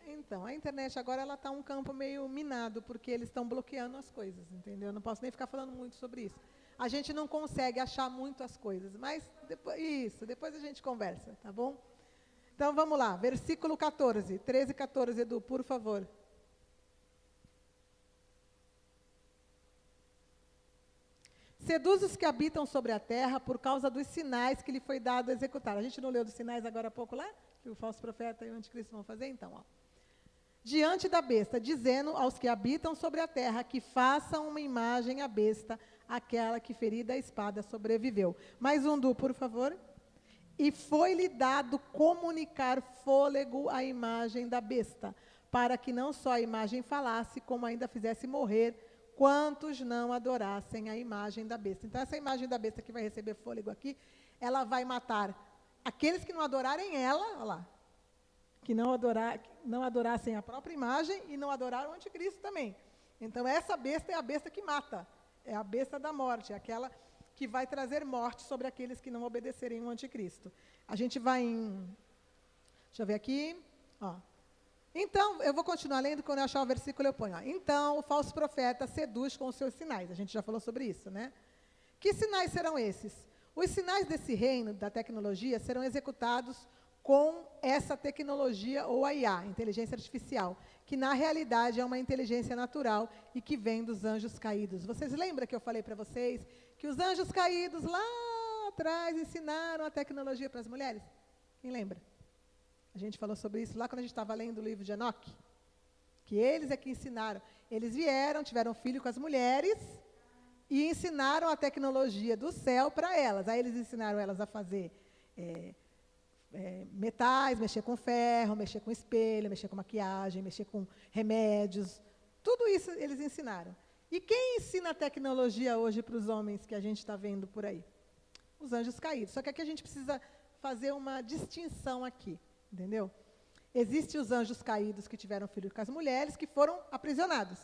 Então, a internet agora ela está um campo meio minado, porque eles estão bloqueando as coisas, entendeu? Eu não posso nem ficar falando muito sobre isso. A gente não consegue achar muito as coisas, mas depois a gente conversa, tá bom? Então, vamos lá, versículo 14, 13 e 14, Edu, por favor. Seduz os que habitam sobre a terra por causa dos sinais que lhe foi dado executar. A gente não leu dos sinais agora há pouco lá? Que o falso profeta e o anticristo vão fazer? Então, ó. Diante da besta, dizendo aos que habitam sobre a terra que façam uma imagem à besta, aquela que ferida a espada sobreviveu. Mais um, Du, por favor. E foi-lhe dado comunicar fôlego à imagem da besta, para que não só a imagem falasse, como ainda fizesse morrer quantos não adorassem a imagem da besta. Então, essa imagem da besta que vai receber fôlego aqui, ela vai matar aqueles que não adorarem ela, olha lá, que não adorassem a própria imagem e não adoraram o anticristo também. Então, essa besta é a besta que mata, é a besta da morte, é aquela que vai trazer morte sobre aqueles que não obedecerem ao anticristo. A gente vai em... Deixa eu ver aqui. Ó. Então, eu vou continuar lendo, quando eu achar o versículo eu ponho. Ó. Então, o falso profeta seduz com os seus sinais. A gente já falou sobre isso, né? Que sinais serão esses? Os sinais desse reino, da tecnologia, serão executados com essa tecnologia, ou a IA, inteligência artificial, que na realidade é uma inteligência natural e que vem dos anjos caídos. Vocês lembram que eu falei para vocês que os anjos caídos lá atrás ensinaram a tecnologia para as mulheres? Quem lembra? A gente falou sobre isso lá quando a gente estava lendo o livro de Enoque, que eles é que ensinaram. Eles vieram, tiveram filho com as mulheres e ensinaram a tecnologia do céu para elas. Aí eles ensinaram elas a fazer metais, mexer com ferro, mexer com espelho, mexer com maquiagem, mexer com remédios. Tudo isso eles ensinaram. E quem ensina a tecnologia hoje para os homens que a gente está vendo por aí? Os anjos caídos. Só que aqui a gente precisa fazer uma distinção aqui, entendeu? Existem os anjos caídos que tiveram filho com as mulheres, que foram aprisionados.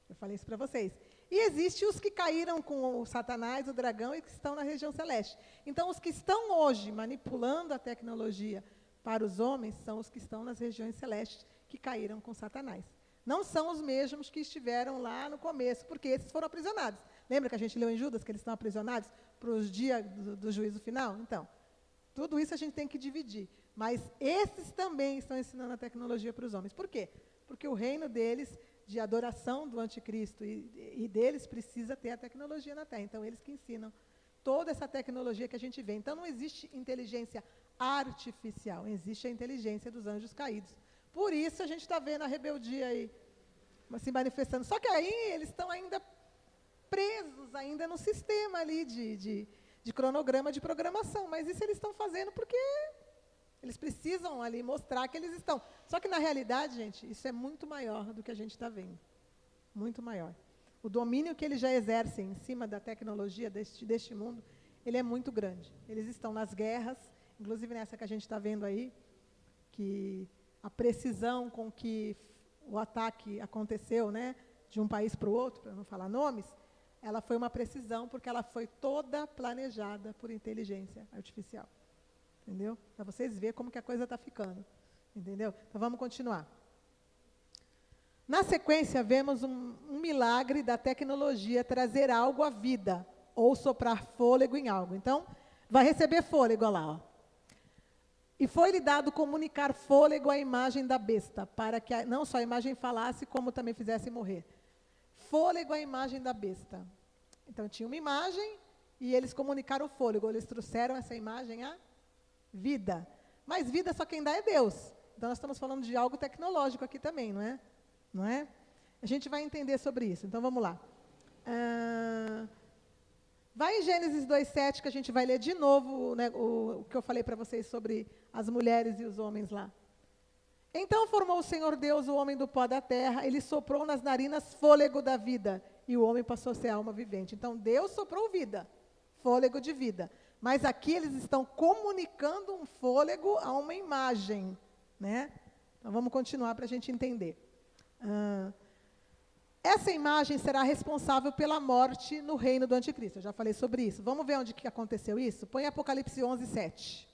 Eu falei isso para vocês. E existem os que caíram com o Satanás, o dragão, e que estão na região celeste. Então, os que estão hoje manipulando a tecnologia para os homens são os que estão nas regiões celestes, que caíram com Satanás. Não são os mesmos que estiveram lá no começo, porque esses foram aprisionados. Lembra que a gente leu em Judas que eles estão aprisionados para os dias do juízo final? Então, tudo isso a gente tem que dividir. Mas esses também estão ensinando a tecnologia para os homens. Por quê? Porque o reino deles, de adoração do anticristo e deles, precisa ter a tecnologia na Terra. Então, eles que ensinam toda essa tecnologia que a gente vê. Então, não existe inteligência artificial, existe a inteligência dos anjos caídos. Por isso, a gente está vendo a rebeldia aí se manifestando. Só que aí, eles estão ainda presos, ainda no sistema ali de cronograma de programação. Mas isso eles estão fazendo porque Eles precisam ali mostrar que eles estão. Só que, na realidade, gente, isso é muito maior do que a gente está vendo. Muito maior. O domínio que eles já exercem em cima da tecnologia deste mundo, ele é muito grande. Eles estão nas guerras, inclusive nessa que a gente está vendo aí, que a precisão com que o ataque aconteceu, né, de um país para o outro, para não falar nomes, ela foi uma precisão porque ela foi toda planejada por inteligência artificial. Entendeu? Para vocês verem como que a coisa está ficando. Entendeu? Então, vamos continuar. Na sequência, vemos um milagre da tecnologia trazer algo à vida, ou soprar fôlego em algo. Então, vai receber fôlego, olha lá. Ó. E foi-lhe dado comunicar fôlego à imagem da besta, para que não só a imagem falasse, como também fizesse morrer. Fôlego à imagem da besta. Então, tinha uma imagem, e eles comunicaram o fôlego. Eles trouxeram essa imagem à vida. Mas vida só quem dá é Deus. Então, nós estamos falando de algo tecnológico aqui também, não é? Não é? A gente vai entender sobre isso. Então, vamos lá. Vai em Gênesis 2:7, que a gente vai ler de novo, né, o que eu falei para vocês sobre as mulheres e os homens lá. Então formou o Senhor Deus o homem do pó da terra, ele soprou nas narinas fôlego da vida, e o homem passou a ser alma vivente. Então, Deus soprou vida, fôlego de vida. Mas aqui eles estão comunicando um fôlego a uma imagem. Né? Então, vamos continuar para a gente entender. Essa imagem será responsável pela morte no reino do anticristo. Eu já falei sobre isso. Vamos ver onde que aconteceu isso? Põe Apocalipse 11:7.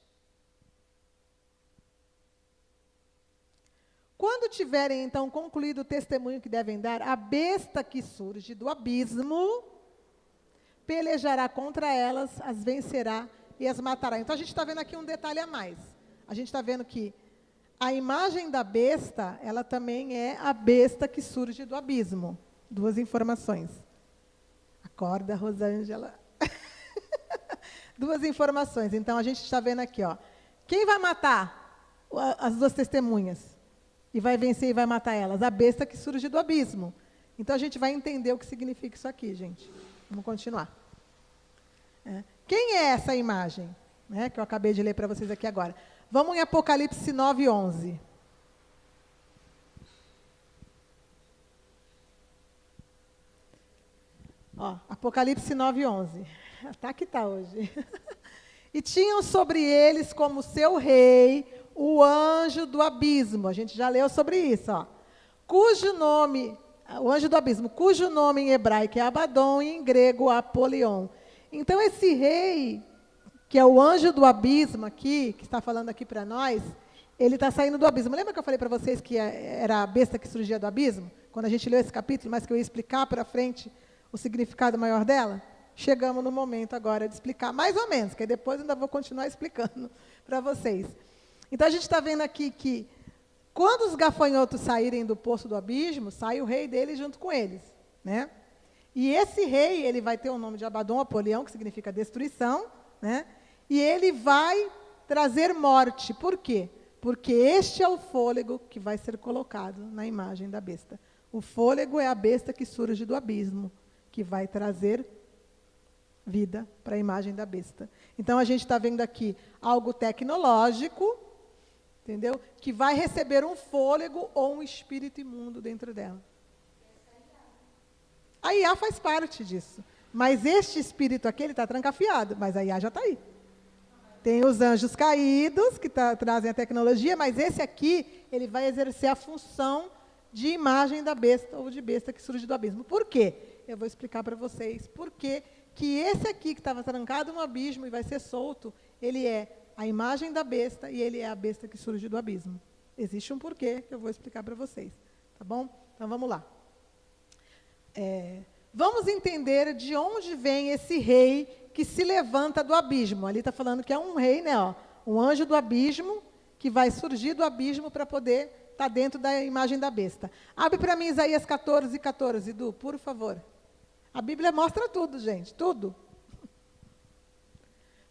Quando tiverem, então, concluído o testemunho que devem dar, a besta que surge do abismo pelejará contra elas, as vencerá e as matará. Então, a gente está vendo aqui um detalhe a mais. A gente está vendo que a imagem da besta, ela também é a besta que surge do abismo. Duas informações. Acorda, Rosângela. Duas informações. Então, a gente está vendo aqui, ó. Quem vai matar as duas testemunhas? E vai vencer e vai matar elas? A besta que surge do abismo. Então, a gente vai entender o que significa isso aqui, gente. Vamos continuar. Quem é essa imagem? Né, que eu acabei de ler para vocês aqui agora. Vamos em Apocalipse 9:11. Ó, Apocalipse 9:11. Tá que tá hoje. E tinham sobre eles como seu rei o anjo do abismo. A gente já leu sobre isso, ó. Cujo nome, o anjo do abismo, cujo nome em hebraico é Abaddon e em grego Apolion. Então, esse rei, que é o anjo do abismo aqui, que está falando aqui para nós, ele está saindo do abismo. Lembra que eu falei para vocês que era a besta que surgia do abismo? Quando a gente leu esse capítulo, mas que eu ia explicar para frente o significado maior dela? Chegamos no momento agora de explicar, mais ou menos, que depois ainda vou continuar explicando para vocês. Então, a gente está vendo aqui que, quando os gafanhotos saírem do poço do abismo, sai o rei deles junto com eles. Né? E esse rei, ele vai ter o nome de Abaddon, Apolião, que significa destruição, né? E ele vai trazer morte. Por quê? Porque este é o fôlego que vai ser colocado na imagem da besta. O fôlego é a besta que surge do abismo, que vai trazer vida para a imagem da besta. Então, a gente está vendo aqui algo tecnológico, entendeu? Que vai receber um fôlego ou um espírito imundo dentro dela. A IA faz parte disso. Mas este espírito aqui, ele está trancafiado, mas a IA já está aí. Tem os anjos caídos, que trazem a tecnologia, mas esse aqui, ele vai exercer a função de imagem da besta, ou de besta que surge do abismo. Por quê? Eu vou explicar para vocês por quê que esse aqui, que estava trancado no abismo e vai ser solto, ele é a imagem da besta e ele é a besta que surge do abismo. Existe um porquê que eu vou explicar para vocês. Tá bom? Então, vamos lá. Vamos entender de onde vem esse rei que se levanta do abismo. Ali está falando que é um rei, né? Ó, um anjo do abismo, que vai surgir do abismo para poder estar dentro da imagem da besta. Abre para mim Isaías 14:14, Du, por favor. A Bíblia mostra tudo, gente, tudo.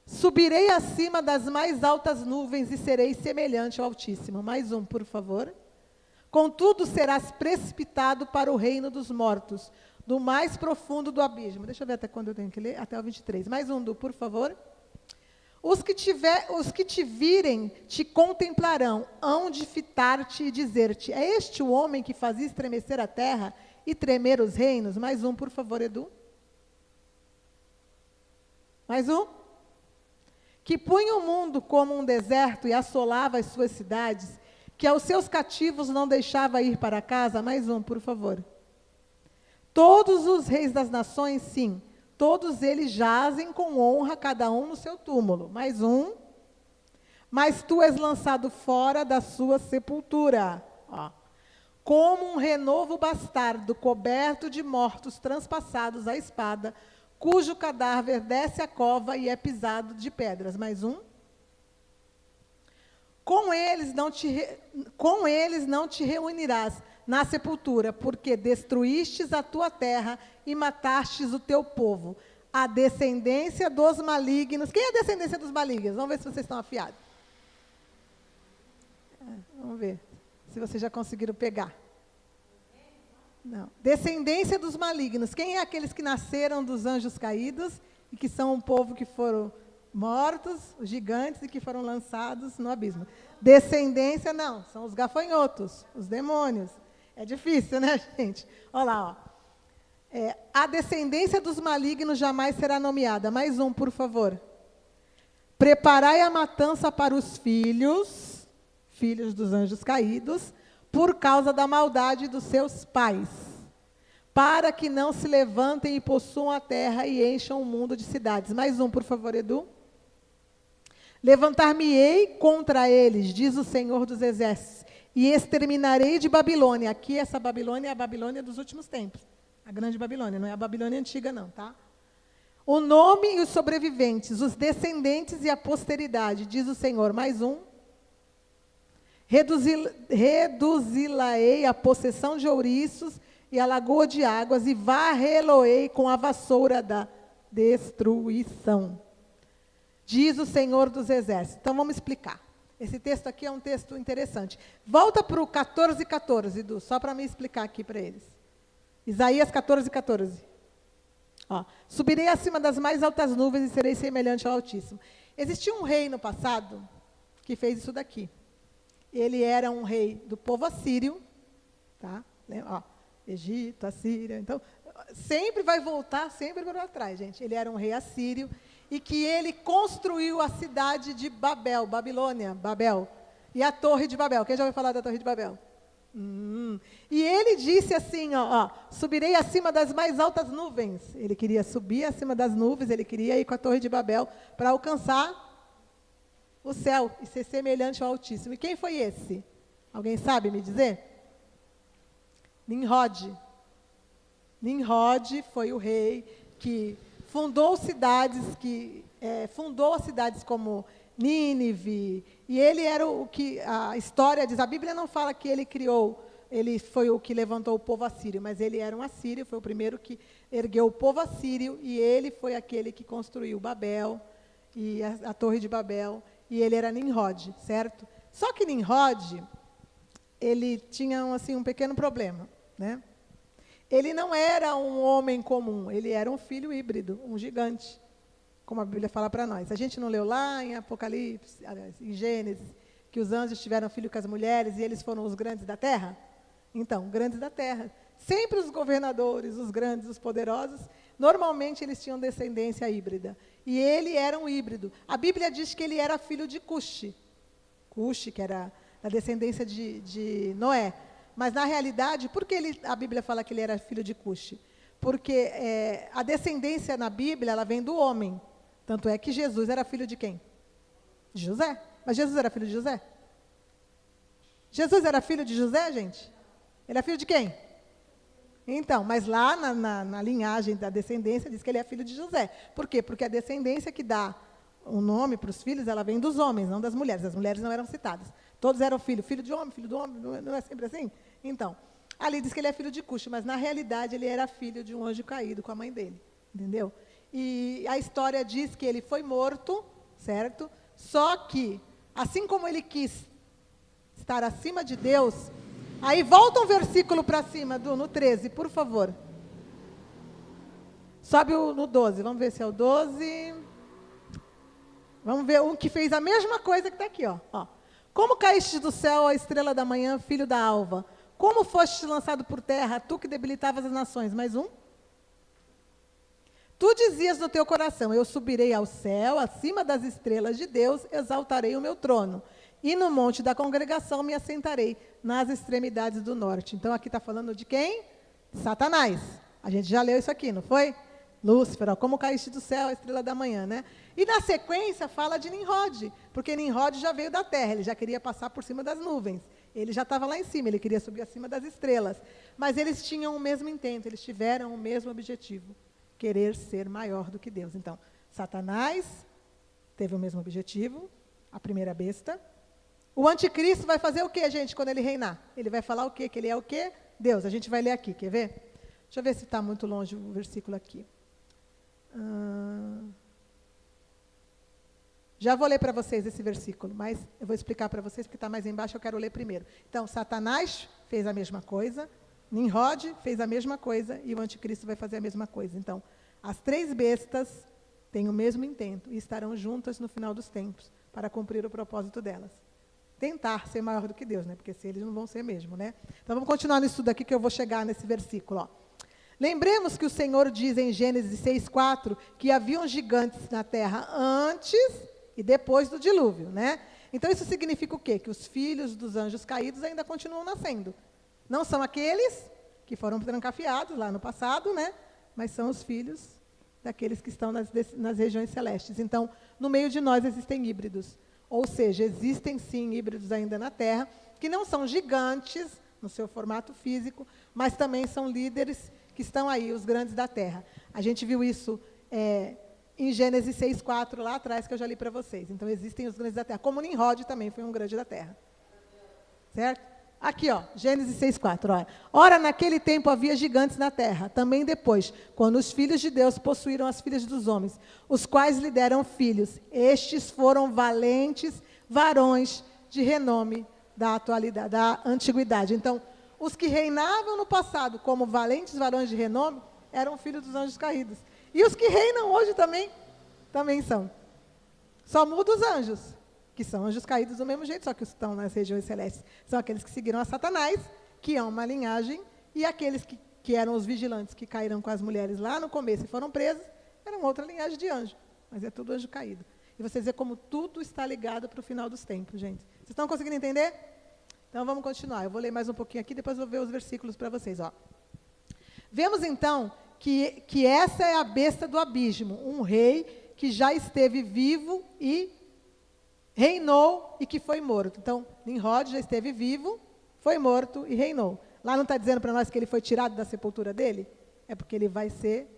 Subirei acima das mais altas nuvens e serei semelhante ao Altíssimo. Mais um, por favor. Contudo, serás precipitado para o reino dos mortos, do mais profundo do abismo. Deixa eu ver até quando eu tenho que ler. Até o 23. Mais um, Du, por favor. Os que te virem te contemplarão, hão de fitar-te e dizer-te: é este o homem que fazia estremecer a terra e tremer os reinos? Mais um, por favor, Edu. Mais um. Que punha o mundo como um deserto e assolava as suas cidades, que aos seus cativos não deixava ir para casa. Mais um, por favor. Todos os reis das nações, sim, todos eles jazem com honra, cada um no seu túmulo. Mais um. Mas tu és lançado fora da sua sepultura. Ó. Como um renovo bastardo, coberto de mortos transpassados à espada, cujo cadáver desce a cova e é pisado de pedras. Mais um. Com eles não te reunirás na sepultura, porque destruístes a tua terra e matastes o teu povo. A descendência dos malignos. Quem é a descendência dos malignos? Vamos ver se vocês estão afiados. Vamos ver se vocês já conseguiram pegar. Não. Descendência dos malignos. Quem é aqueles que nasceram dos anjos caídos e que são um povo que foram mortos, os gigantes, e que foram lançados no abismo? Descendência, não. São os gafanhotos, os demônios. É difícil, né, gente? Olha lá, ó. A descendência dos malignos jamais será nomeada. Mais um, por favor. Preparai a matança para os filhos dos anjos caídos, por causa da maldade dos seus pais, para que não se levantem e possuam a terra e encham o mundo de cidades. Mais um, por favor, Edu. Levantar-me-ei contra eles, diz o Senhor dos Exércitos, e exterminarei de Babilônia. Aqui, essa Babilônia é a Babilônia dos últimos tempos. A grande Babilônia, não é a Babilônia antiga, não, tá? O nome e os sobreviventes, os descendentes e a posteridade, diz o Senhor. Mais um. Reduzi-la-ei a possessão de ouriços e a lagoa de águas, e varrê-lo-ei com a vassoura da destruição. Diz o Senhor dos Exércitos. Então, vamos explicar. Esse texto aqui é um texto interessante. Volta para o 14:14, Edu, só para me explicar aqui para eles. Isaías 14:14. Ó, subirei acima das mais altas nuvens e serei semelhante ao Altíssimo. Existia um rei no passado que fez isso daqui. Ele era um rei do povo assírio, tá? Ó, Egito, Assíria. Então, sempre vai voltar, sempre para trás, gente. Ele era um rei assírio e que ele construiu a cidade de Babel, Babilônia, Babel, e a Torre de Babel. Quem já ouviu falar da Torre de Babel? E ele disse assim, ó, subirei acima das mais altas nuvens. Ele queria subir acima das nuvens, ele queria ir com a Torre de Babel para alcançar o céu e ser semelhante ao Altíssimo. E quem foi esse? Alguém sabe me dizer? Nimrod. Nimrod foi o rei que fundou cidades como Nínive, e ele era o que a história diz. A Bíblia não fala que ele criou, ele foi o que levantou o povo assírio, mas ele era um assírio, foi o primeiro que ergueu o povo assírio, e ele foi aquele que construiu Babel e a Torre de Babel. E ele era Nimrod, certo? Só que Nimrod, ele tinha um pequeno problema, né? Ele não era um homem comum, ele era um filho híbrido, um gigante, como a Bíblia fala para nós. A gente não leu lá em Apocalipse, aliás, em Gênesis, que os anjos tiveram filho com as mulheres e eles foram os grandes da terra? Então, grandes da terra. Sempre os governadores, os grandes, os poderosos, normalmente eles tinham descendência híbrida. E ele era um híbrido. A Bíblia diz que ele era filho de Cuxi. Cuxi, que era a descendência de Noé. Mas, na realidade, por que a Bíblia fala que ele era filho de Cuxi? Porque a descendência na Bíblia, ela vem do homem. Tanto é que Jesus era filho de quem? De José. Mas Jesus era filho de José? Jesus era filho de José, gente? Ele é filho de quem? Então, mas lá na linhagem da descendência diz que ele é filho de José. Por quê? Porque a descendência que dá o nome para os filhos, ela vem dos homens, não das mulheres. As mulheres não eram citadas. Todos eram filho de homem, filho do homem, não é sempre assim? Então, ali diz que ele é filho de Cuxi, mas na realidade ele era filho de um anjo caído com a mãe dele, entendeu? E a história diz que ele foi morto, certo? Só que, assim como ele quis estar acima de Deus. Aí volta um versículo para cima, no 13, por favor. Sobe no 12, vamos ver se é o 12. Vamos ver um que fez a mesma coisa que está aqui, ó. Como caíste do céu, a estrela da manhã, filho da alva? Como foste lançado por terra, tu que debilitavas as nações? Mais um. Tu dizias no teu coração, eu subirei ao céu, acima das estrelas de Deus, exaltarei o meu trono. E no monte da congregação me assentarei, nas extremidades do norte. Então, aqui está falando de quem? Satanás. A gente já leu isso aqui, não foi? Lúcifer, ó, como caíste do céu, a estrela da manhã, né? E na sequência fala de Nimrod, porque Nimrod já veio da terra, ele já queria passar por cima das nuvens. Ele já estava lá em cima, ele queria subir acima das estrelas. Mas eles tinham o mesmo intento, eles tiveram o mesmo objetivo, querer ser maior do que Deus. Então, Satanás teve o mesmo objetivo, a primeira besta. O anticristo vai fazer o quê, gente, quando ele reinar? Ele vai falar o quê? Que ele é o quê? Deus. A gente vai ler aqui, quer ver? Deixa eu ver se está muito longe o versículo aqui. Já vou ler para vocês esse versículo, mas eu vou explicar para vocês, porque está mais embaixo, eu quero ler primeiro. Então, Satanás fez a mesma coisa, Nimrod fez a mesma coisa, e o anticristo vai fazer a mesma coisa. Então, as três bestas têm o mesmo intento, e estarão juntas no final dos tempos, para cumprir o propósito delas. Tentar ser maior do que Deus, né? Porque se eles não vão ser mesmo, né? Então, vamos continuar no estudo aqui, que eu vou chegar nesse versículo, ó. Lembremos que o Senhor diz em Gênesis 6:4 que haviam gigantes na terra antes e depois do dilúvio, né? Então isso significa o quê? Que os filhos dos anjos caídos ainda continuam nascendo. Não são aqueles que foram trancafiados lá no passado, né? Mas são os filhos daqueles que estão nas regiões celestes. Então, no meio de nós existem híbridos. Ou seja, existem sim híbridos ainda na terra, que não são gigantes no seu formato físico, mas também são líderes que estão aí, os grandes da terra. A gente viu isso em Gênesis 6:4, lá atrás, que eu já li para vocês. Então, existem os grandes da terra. Como Nimrod também foi um grande da terra. Certo? Aqui, ó, Gênesis 6:4. Ora, naquele tempo havia gigantes na terra, também depois, quando os filhos de Deus possuíram as filhas dos homens, os quais lhe deram filhos. Estes foram valentes varões de renome da atualidade, da antiguidade. Então, os que reinavam no passado como valentes varões de renome eram filhos dos anjos caídos. E os que reinam hoje também são. Só muda os anjos, que são anjos caídos do mesmo jeito, só que estão nas regiões celestes. São aqueles que seguiram a Satanás, que é uma linhagem, e aqueles que eram os vigilantes, que caíram com as mulheres lá no começo e foram presos, eram outra linhagem de anjo. Mas é tudo anjo caído. E vocês veem como tudo está ligado para o final dos tempos, gente. Vocês estão conseguindo entender? Então, vamos continuar. Eu vou ler mais um pouquinho aqui, depois eu vou ver os versículos para vocês. Ó. Vemos, então, que essa é a besta do abismo, um rei que já esteve vivo e reinou e que foi morto. Então, Nimrod já esteve vivo, foi morto e reinou. Lá não está dizendo para nós que ele foi tirado da sepultura dele? É porque ele vai ser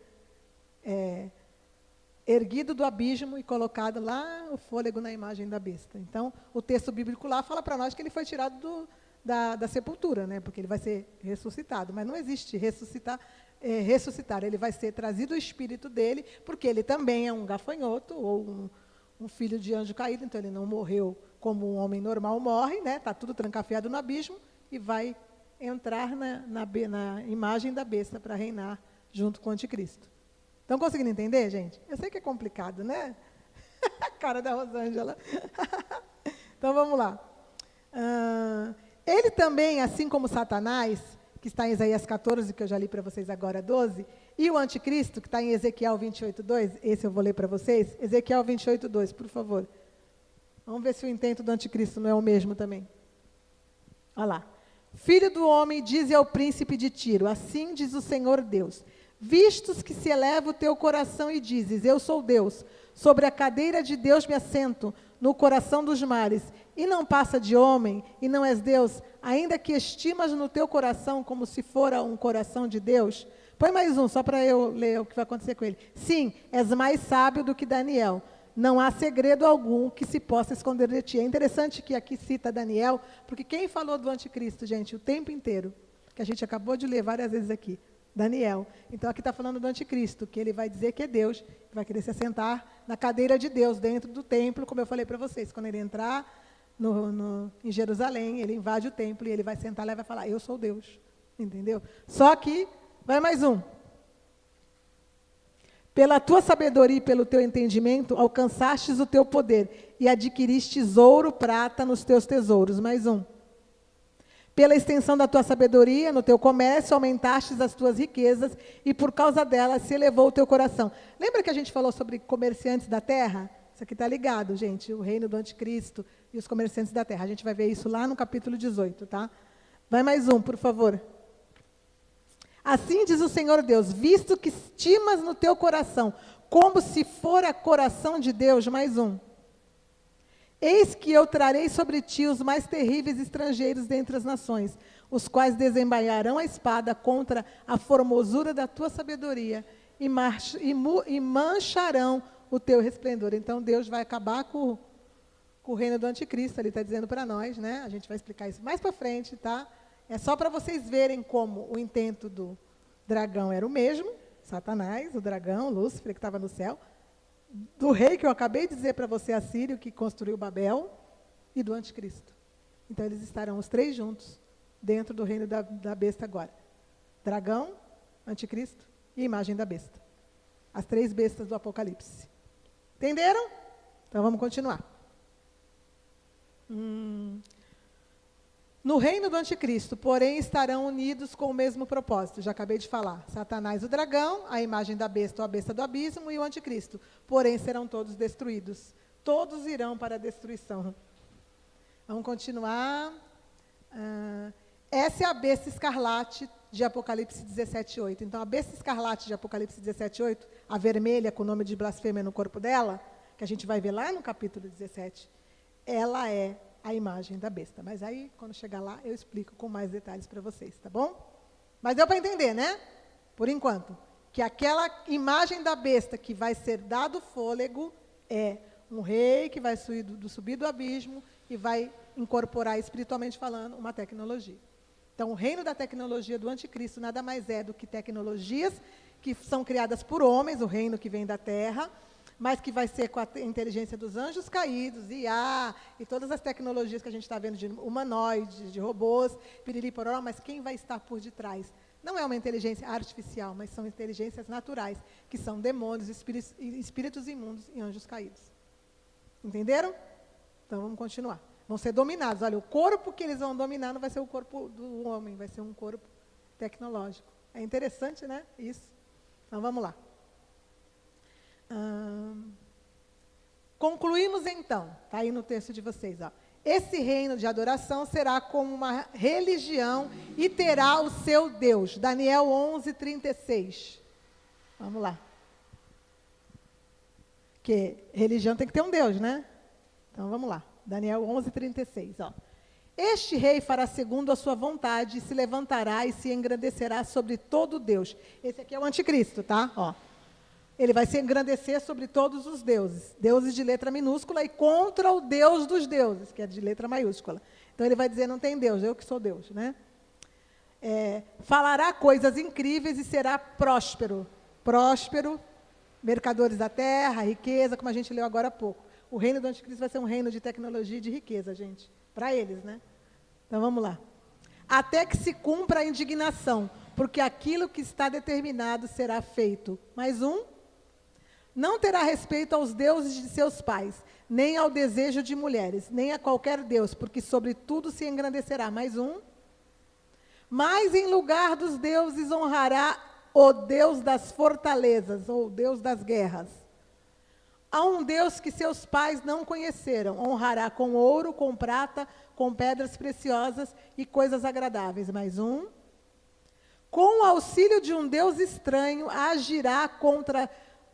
erguido do abismo e colocado lá o fôlego na imagem da besta. Então, o texto bíblico lá fala para nós que ele foi tirado da sepultura, né? Porque ele vai ser ressuscitado. Mas não existe ressuscitar, ele vai ser trazido o espírito dele, porque ele também é um gafanhoto ou um filho de anjo caído, então ele não morreu como um homem normal morre, né? Está tudo trancafiado no abismo e vai entrar na imagem da besta para reinar junto com o anticristo. Estão conseguindo entender, gente? Eu sei que é complicado, né? A cara da Rosângela. Então, vamos lá. Ele também, assim como Satanás, que está em Isaías 14, que eu já li para vocês agora, 12, e o anticristo, que está em Ezequiel 28:2, esse eu vou ler para vocês, Ezequiel 28:2, por favor. Vamos ver se o intento do anticristo não é o mesmo também. Olha lá. Filho do homem, dize ao príncipe de Tiro, assim diz o Senhor Deus, vistos que se eleva o teu coração e dizes, eu sou Deus, sobre a cadeira de Deus me assento, no coração dos mares, e não passa de homem, e não és Deus, ainda que estimas no teu coração como se fora um coração de Deus. Põe mais um, só para eu ler o que vai acontecer com ele. Sim, és mais sábio do que Daniel. Não há segredo algum que se possa esconder de ti. É interessante que aqui cita Daniel, porque quem falou do anticristo, gente, o tempo inteiro, que a gente acabou de ler várias vezes aqui, Daniel. Então, aqui está falando do anticristo, que ele vai dizer que é Deus, que vai querer se assentar na cadeira de Deus, dentro do templo, como eu falei para vocês. Quando ele entrar em Jerusalém, ele invade o templo e ele vai sentar lá e vai falar, eu sou Deus. Entendeu? Só que, vai mais um. Pela tua sabedoria e pelo teu entendimento, alcançastes o teu poder e adquiristes ouro, prata nos teus tesouros. Mais um. Pela extensão da tua sabedoria, no teu comércio, aumentastes as tuas riquezas e por causa delas se elevou o teu coração. Lembra que a gente falou sobre comerciantes da terra? Isso aqui está ligado, gente, o reino do anticristo e os comerciantes da terra. A gente vai ver isso lá no capítulo 18, tá? Vai mais um, por favor. Assim diz o Senhor Deus, visto que estimas no teu coração, como se fora coração de Deus, mais um. Eis que eu trarei sobre ti os mais terríveis estrangeiros dentre as nações, os quais desembainharão a espada contra a formosura da tua sabedoria e mancharão o teu resplendor. Então, Deus vai acabar com o reino do anticristo, ele está dizendo para nós, né? A gente vai explicar isso mais para frente, tá? É só para vocês verem como o intento do dragão era o mesmo, Satanás, o dragão, Lúcifer, que estava no céu, do rei que eu acabei de dizer para você, Assírio, que construiu Babel, e do anticristo. Então, eles estarão os três juntos, dentro do reino da besta agora. Dragão, anticristo e imagem da besta. As três bestas do Apocalipse. Entenderam? Então, vamos continuar. No reino do anticristo, porém, estarão unidos com o mesmo propósito. Já acabei de falar. Satanás, o dragão, a imagem da besta ou a besta do abismo e o anticristo. Porém, serão todos destruídos. Todos irão para a destruição. Vamos continuar. Essa é a besta escarlate de Apocalipse 17:8. Então, a besta escarlate de Apocalipse 17:8, a vermelha com o nome de blasfêmia no corpo dela, que a gente vai ver lá no capítulo 17, ela é a imagem da besta. Mas aí, quando chegar lá, eu explico com mais detalhes para vocês, tá bom? Mas deu para entender, né? Por enquanto, que aquela imagem da besta que vai ser dado fôlego é um rei que vai subir do abismo e vai incorporar, espiritualmente falando, uma tecnologia. Então, o reino da tecnologia do anticristo nada mais é do que tecnologias que são criadas por homens, o reino que vem da terra, mas que vai ser com a inteligência dos anjos caídos, IA, e todas as tecnologias que a gente está vendo de humanoides, de robôs, piriri pororó, mas quem vai estar por detrás? Não é uma inteligência artificial, mas são inteligências naturais, que são demônios, espíritos imundos e anjos caídos. Entenderam? Então, vamos continuar. Vão ser dominados. Olha, o corpo que eles vão dominar não vai ser o corpo do homem, vai ser um corpo tecnológico. É interessante, né? Isso. Então, vamos lá. Concluímos então, está aí no texto de vocês, ó. Esse reino de adoração será como uma religião e terá o seu Deus. Daniel 11:36. Vamos lá. Porque religião tem que ter um Deus, né? Então vamos lá. Daniel 11:36, ó. Este rei fará segundo a sua vontade, se levantará e se engrandecerá sobre todo Deus. Esse aqui é o anticristo, tá? Ó. Ele vai se engrandecer sobre todos os deuses. Deuses de letra minúscula e contra o Deus dos deuses, que é de letra maiúscula. Então, ele vai dizer, não tem Deus, eu que sou Deus, né? Falará coisas incríveis e será próspero. Próspero, mercadores da terra, riqueza, como a gente leu agora há pouco. O reino do anticristo vai ser um reino de tecnologia e de riqueza, gente. Para eles, né? Então, vamos lá. Até que se cumpra a indignação, porque aquilo que está determinado será feito. Mais um. Não terá respeito aos deuses de seus pais, nem ao desejo de mulheres, nem a qualquer deus, porque sobre tudo se engrandecerá. Mais um. Mas em lugar dos deuses honrará o Deus das fortalezas, ou o Deus das guerras. A um Deus que seus pais não conheceram, honrará com ouro, com prata, com pedras preciosas e coisas agradáveis. Mais um. Com o auxílio de um Deus estranho, agirá contra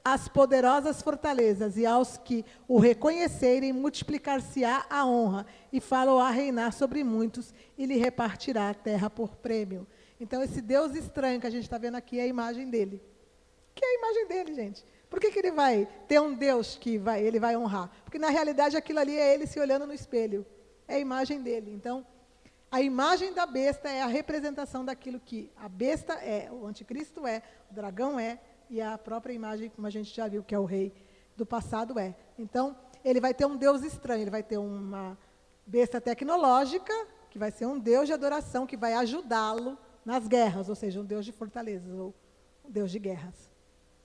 as poderosas fortalezas, e aos que o reconhecerem, multiplicar-se-á a honra, e fá-lo-á reinar sobre muitos, e lhe repartirá a terra por prêmio. Então, esse Deus estranho que a gente está vendo aqui é a imagem dele. Que é a imagem dele, gente. Por que ele vai ter um Deus que ele vai honrar? Porque, na realidade, aquilo ali é ele se olhando no espelho. É a imagem dele. Então, a imagem da besta é a representação daquilo que a besta é, o anticristo é, o dragão é, e a própria imagem, como a gente já viu, que é o rei do passado é. Então, ele vai ter um Deus estranho, ele vai ter uma besta tecnológica, que vai ser um Deus de adoração, que vai ajudá-lo nas guerras, ou seja, um Deus de fortalezas, ou um Deus de guerras.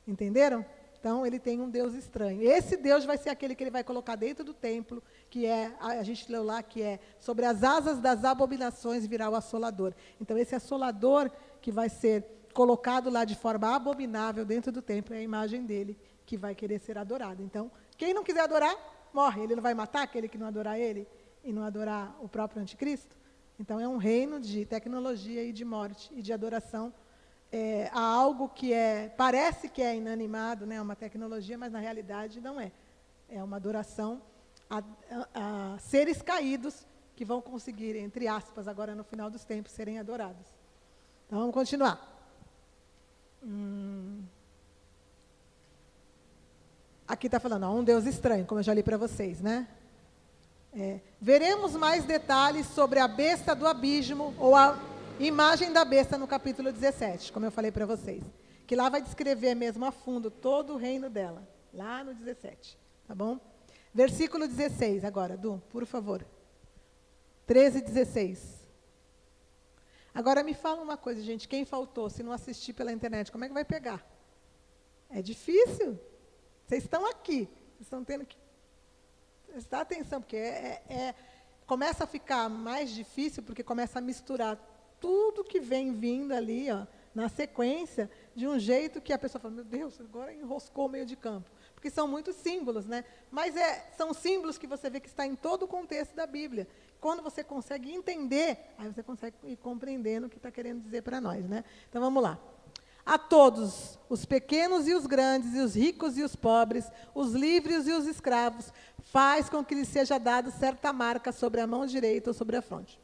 Entenderam? Então, ele tem um Deus estranho. Esse Deus vai ser aquele que ele vai colocar dentro do templo, que é, a gente leu lá, que é sobre as asas das abominações virá o assolador. Então, esse assolador que vai ser colocado lá de forma abominável dentro do templo é a imagem dele que vai querer ser adorado. Então, quem não quiser adorar, morre. Ele não vai matar aquele que não adorar ele e não adorar o próprio anticristo? Então, é um reino de tecnologia e de morte e de adoração a algo que parece que é inanimado, né, uma tecnologia, mas na realidade não é. É uma adoração a seres caídos que vão conseguir, entre aspas, agora no final dos tempos, serem adorados. Então, vamos continuar. Aqui está falando, um Deus estranho, como eu já li para vocês, né? Veremos mais detalhes sobre a besta do abismo, ou a imagem da besta no capítulo 17, como eu falei para vocês. Que lá vai descrever mesmo a fundo todo o reino dela, lá no 17, tá bom? Versículo 16 agora, Du, por favor. 13 e 16. Agora me fala uma coisa, gente, quem faltou, se não assistir pela internet, como é que vai pegar? É difícil. Vocês estão aqui, vocês estão tendo que prestar atenção, porque começa a ficar mais difícil, porque começa a misturar tudo que vem vindo ali, ó, na sequência, de um jeito que a pessoa fala, meu Deus, agora enroscou o meio de campo. Porque são muitos símbolos, né? Mas são símbolos que você vê que está em todo o contexto da Bíblia. Quando você consegue entender, aí você consegue ir compreendendo o que está querendo dizer para nós, né? Então, vamos lá. A todos, os pequenos e os grandes, e os ricos e os pobres, os livres e os escravos, faz com que lhes seja dado certa marca sobre a mão direita ou sobre a fronte.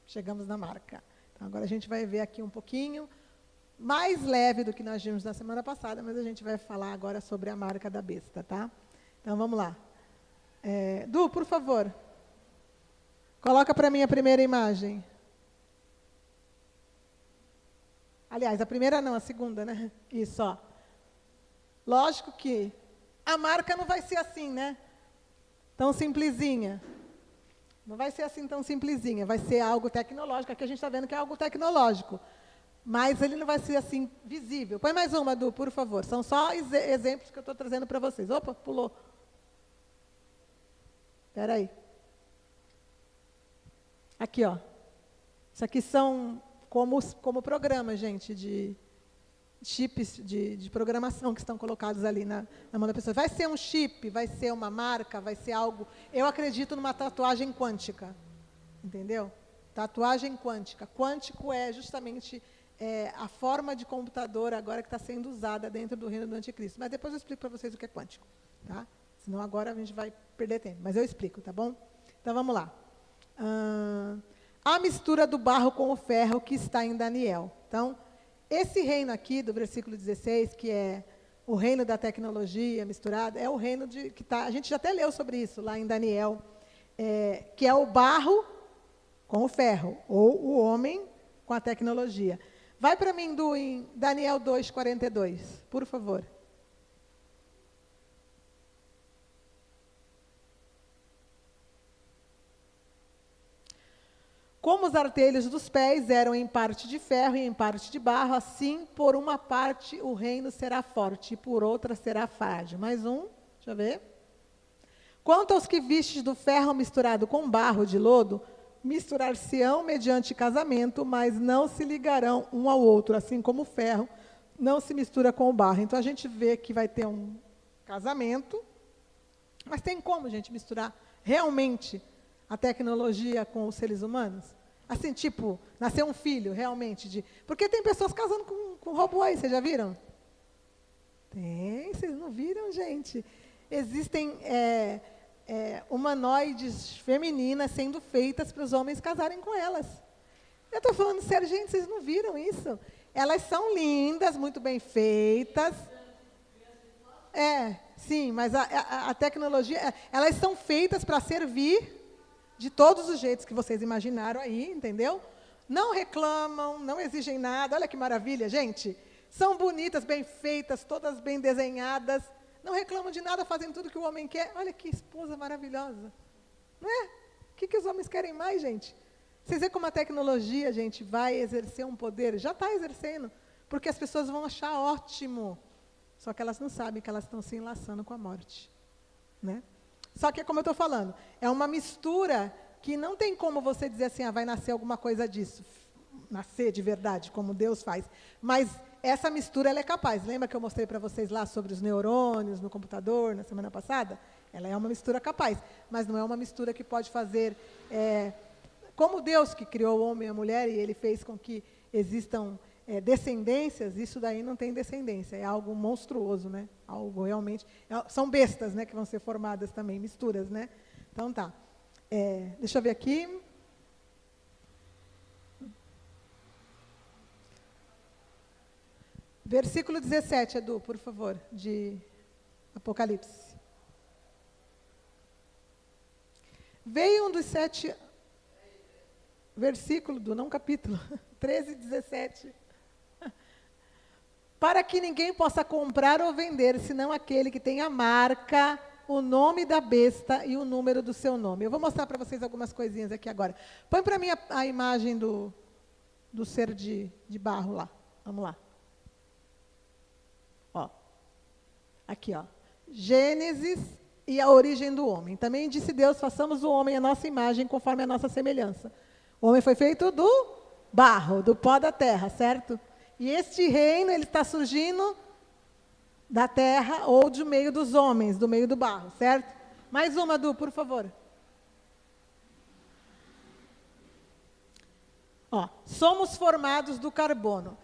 Chegamos na marca. Então, agora a gente vai ver aqui um pouquinho, mais leve do que nós vimos na semana passada, mas a gente vai falar agora sobre a marca da besta, tá? Então, vamos lá. Du, por favor, coloca para mim a primeira imagem. Aliás, a primeira não, a segunda, né? Isso, ó. Lógico que a marca não vai ser assim, né? Tão simplesinha. Não vai ser assim tão simplesinha, vai ser algo tecnológico. Aqui a gente está vendo que é algo tecnológico. Mas ele não vai ser assim visível. Põe mais uma, Du, por favor. São só exemplos que eu estou trazendo para vocês. Opa, pulou. Espera aí. Aqui, ó. Isso aqui são como programas, gente, de chips de programação que estão colocados ali na mão da pessoa. Vai ser um chip, vai ser uma marca, vai ser algo... Eu acredito numa tatuagem quântica, entendeu? Tatuagem quântica. Quântico é justamente a forma de computador agora que está sendo usada dentro do reino do anticristo. Mas depois eu explico para vocês o que é quântico, tá? Senão agora a gente vai perder tempo. Mas eu explico, tá bom? Então, vamos lá. A mistura do barro com o ferro que está em Daniel. Então, esse reino aqui, do versículo 16, que é o reino da tecnologia misturada, é o reino que está... A gente já até leu sobre isso lá em Daniel, que é o barro com o ferro, ou o homem com a tecnologia. Vai para mim, Du, em Daniel 2:42, por favor. Como os artelhos dos pés eram em parte de ferro e em parte de barro, assim, por uma parte o reino será forte, e por outra será frágil. Mais um, deixa eu ver. Quanto aos que vistes do ferro misturado com barro de lodo, misturar-se-ão mediante casamento, mas não se ligarão um ao outro, assim como o ferro não se mistura com o barro. Então, a gente vê que vai ter um casamento, mas tem como, gente, misturar realmente a tecnologia com os seres humanos? Assim, tipo, nascer um filho, realmente. Porque tem pessoas casando com robô aí, vocês já viram? Tem, vocês não viram, gente? Existem humanoides femininas sendo feitas para os homens casarem com elas. Eu estou falando sério, gente, vocês não viram isso? Elas são lindas, muito bem feitas. Sim, mas a tecnologia, elas são feitas para servir de todos os jeitos que vocês imaginaram aí, entendeu? Não reclamam, não exigem nada. Olha que maravilha, gente. São bonitas, bem feitas, todas bem desenhadas. Não reclamam de nada, fazem tudo que o homem quer. Olha que esposa maravilhosa. Não é? O que os homens querem mais, gente? Vocês veem como a tecnologia, gente, vai exercer um poder? Já está exercendo. Porque as pessoas vão achar ótimo Só que elas não sabem que elas estão se enlaçando com a morte. Né? Só que, como eu estou falando, é uma mistura que não tem como você dizer assim, vai nascer alguma coisa disso. Nascer de verdade, como Deus faz. Mas essa mistura ela é capaz. Lembra que eu mostrei para vocês lá sobre os neurônios no computador, na semana passada? Ela é uma mistura capaz, mas não é uma mistura que pode fazer... como Deus que criou o homem e a mulher, e Ele fez com que existam descendências, isso daí não tem descendência, é algo monstruoso, né? Algo realmente... são bestas, né, que vão ser formadas também, misturas, né? Então tá. Deixa eu ver aqui. Versículo 17, Edu, por favor, de Apocalipse. Veio um dos 7... Versículo do, não capítulo, 13 e 17. Para que ninguém possa comprar ou vender, senão aquele que tem a marca, o nome da besta e o número do seu nome. Eu vou mostrar para vocês algumas coisinhas aqui agora. Põe para mim a imagem do ser de barro lá. Vamos lá. Ó. Aqui, ó. Gênesis e a origem do homem. Também disse Deus, façamos o homem a nossa imagem, conforme a nossa semelhança. O homem foi feito do barro, do pó da terra, certo? E este reino, ele está surgindo da terra ou do meio dos homens, do meio do barro, certo? Mais uma, Du, por favor. Ó, somos formados do carbono.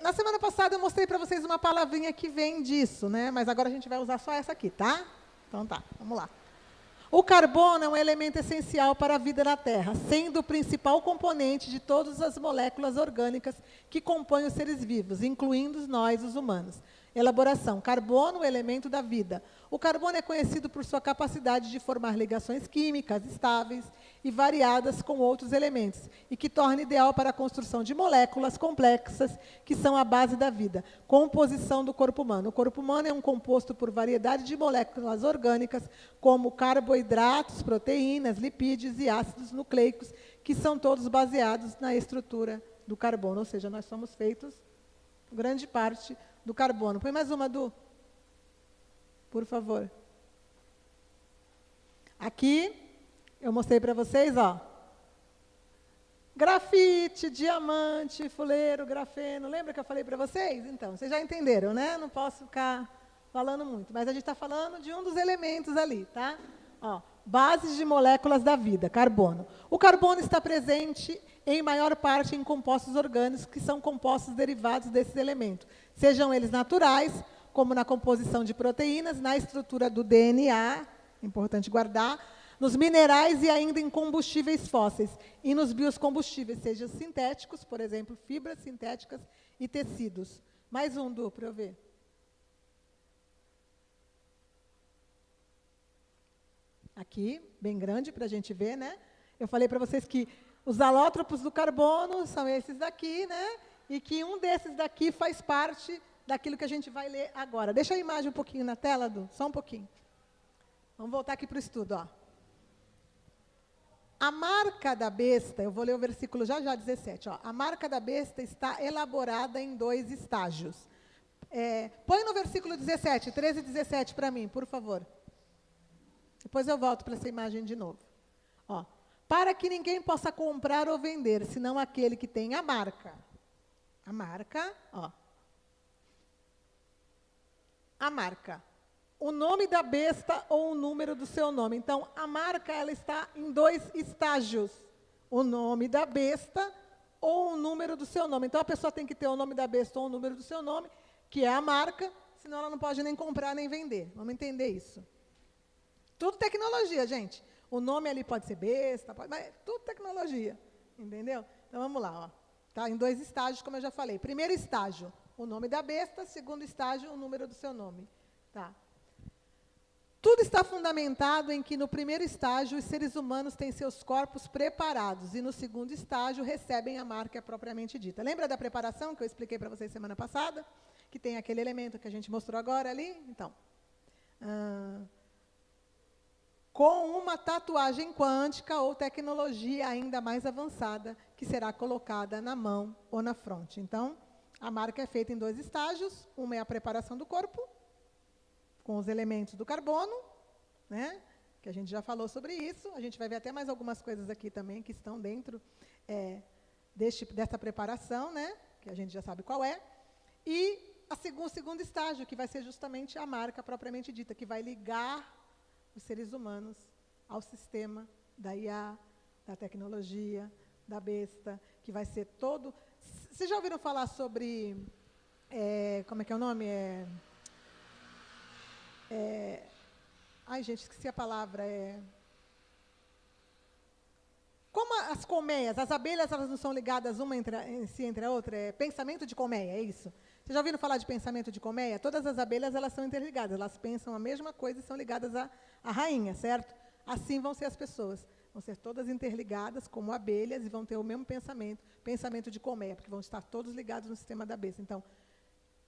Na semana passada eu mostrei para vocês uma palavrinha que vem disso, né? Mas agora a gente vai usar só essa aqui, tá? Então tá, vamos lá. O carbono é um elemento essencial para a vida na Terra, sendo o principal componente de todas as moléculas orgânicas que compõem os seres vivos, incluindo nós, os humanos. Elaboração. Carbono, o elemento da vida. O carbono é conhecido por sua capacidade de formar ligações químicas estáveis e variadas com outros elementos, e que torna ideal para a construção de moléculas complexas que são a base da vida. Composição do corpo humano. O corpo humano é um composto por variedade de moléculas orgânicas, como carboidratos, proteínas, lipídios e ácidos nucleicos, que são todos baseados na estrutura do carbono. Ou seja, nós somos feitos, grande parte, do carbono. Põe mais uma, Du. Por favor. Aqui, eu mostrei para vocês, ó. Grafite, diamante, fuleiro, grafeno. Lembra que eu falei para vocês? Então, vocês já entenderam, né? Não posso ficar falando muito. Mas a gente está falando de um dos elementos ali, tá? Ó, bases de moléculas da vida, carbono. O carbono está presente em maior parte em compostos orgânicos, que são compostos derivados desses elementos, sejam eles naturais, como na composição de proteínas, na estrutura do DNA, importante guardar, nos minerais e ainda em combustíveis fósseis, e nos biocombustíveis, sejam sintéticos, por exemplo, fibras sintéticas e tecidos. Mais um, Du, para eu ver. Aqui, bem grande para a gente ver, né? Eu falei para vocês que os alótropos do carbono são esses daqui, né? E que um desses daqui faz parte daquilo que a gente vai ler agora. Deixa a imagem um pouquinho na tela, Du, só um pouquinho. Vamos voltar aqui para o estudo, ó. A marca da besta, eu vou ler o versículo já 17, ó. A marca da besta está elaborada em 2 estágios. Põe no versículo 17, 13 e 17 para mim, por favor. Depois eu volto para essa imagem de novo. Ó. Para que ninguém possa comprar ou vender, senão aquele que tem a marca. A marca, ó. A marca. O nome da besta ou o número do seu nome. Então, a marca ela está em 2 estágios. O nome da besta ou o número do seu nome. Então, a pessoa tem que ter o nome da besta ou o número do seu nome, que é a marca, senão ela não pode nem comprar nem vender. Vamos entender isso. Tudo tecnologia, gente. O nome ali pode ser besta, mas é tudo tecnologia, entendeu? Então, vamos lá. Ó. Tá em 2 estágios, como eu já falei. Primeiro estágio, o nome da besta. Segundo estágio, o número do seu nome. Tá. Tudo está fundamentado em que, no primeiro estágio, os seres humanos têm seus corpos preparados e, no segundo estágio, recebem a marca propriamente dita. Lembra da preparação que eu expliquei para vocês semana passada? Que tem aquele elemento que a gente mostrou agora ali? Então, com uma tatuagem quântica ou tecnologia ainda mais avançada, que será colocada na mão ou na fronte. Então, a marca é feita em 2 estágios. Uma é a preparação do corpo, com os elementos do carbono, né? Que a gente já falou sobre isso. A gente vai ver até mais algumas coisas aqui também que estão dentro dessa preparação, né? Que a gente já sabe qual é. E o segundo estágio, que vai ser justamente a marca propriamente dita, que vai ligar os seres humanos ao sistema da IA, da tecnologia, da besta, que vai ser todo... Vocês já ouviram falar sobre... como é que é o nome? Ai, gente, esqueci a palavra. Como as colmeias, as abelhas, elas não são ligadas uma entre a outra? É pensamento de colmeia, é isso? Vocês já ouviram falar de pensamento de colmeia? Todas as abelhas, elas são interligadas, elas pensam a mesma coisa e são ligadas à rainha, certo? Assim vão ser as pessoas. Vão ser todas interligadas como abelhas e vão ter o mesmo pensamento de colmeia, porque vão estar todos ligados no sistema da besta. Então,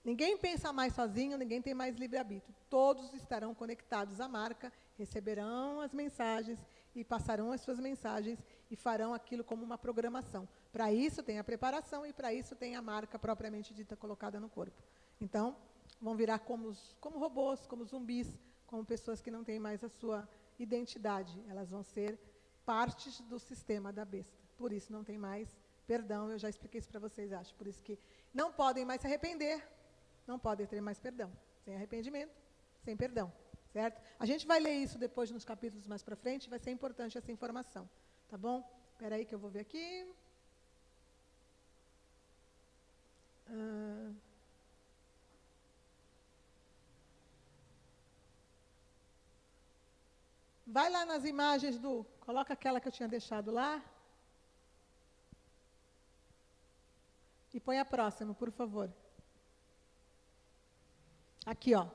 ninguém pensa mais sozinho, ninguém tem mais livre-arbítrio. Todos estarão conectados à marca, receberão as mensagens e passarão as suas mensagens e farão aquilo como uma programação. Para isso tem a preparação e para isso tem a marca propriamente dita colocada no corpo. Então, vão virar como robôs, como zumbis, como pessoas que não têm mais a sua identidade. Elas vão ser partes do sistema da besta. Por isso não tem mais perdão. Eu já expliquei isso para vocês, acho. Por isso que não podem mais se arrepender, não podem ter mais perdão. Sem arrependimento, sem perdão. Certo? A gente vai ler isso depois nos capítulos mais para frente, vai ser importante essa informação. Tá bom? Espera aí que eu vou ver aqui. Vai lá nas imagens coloca aquela que eu tinha deixado lá. E põe a próxima, por favor. Aqui, ó.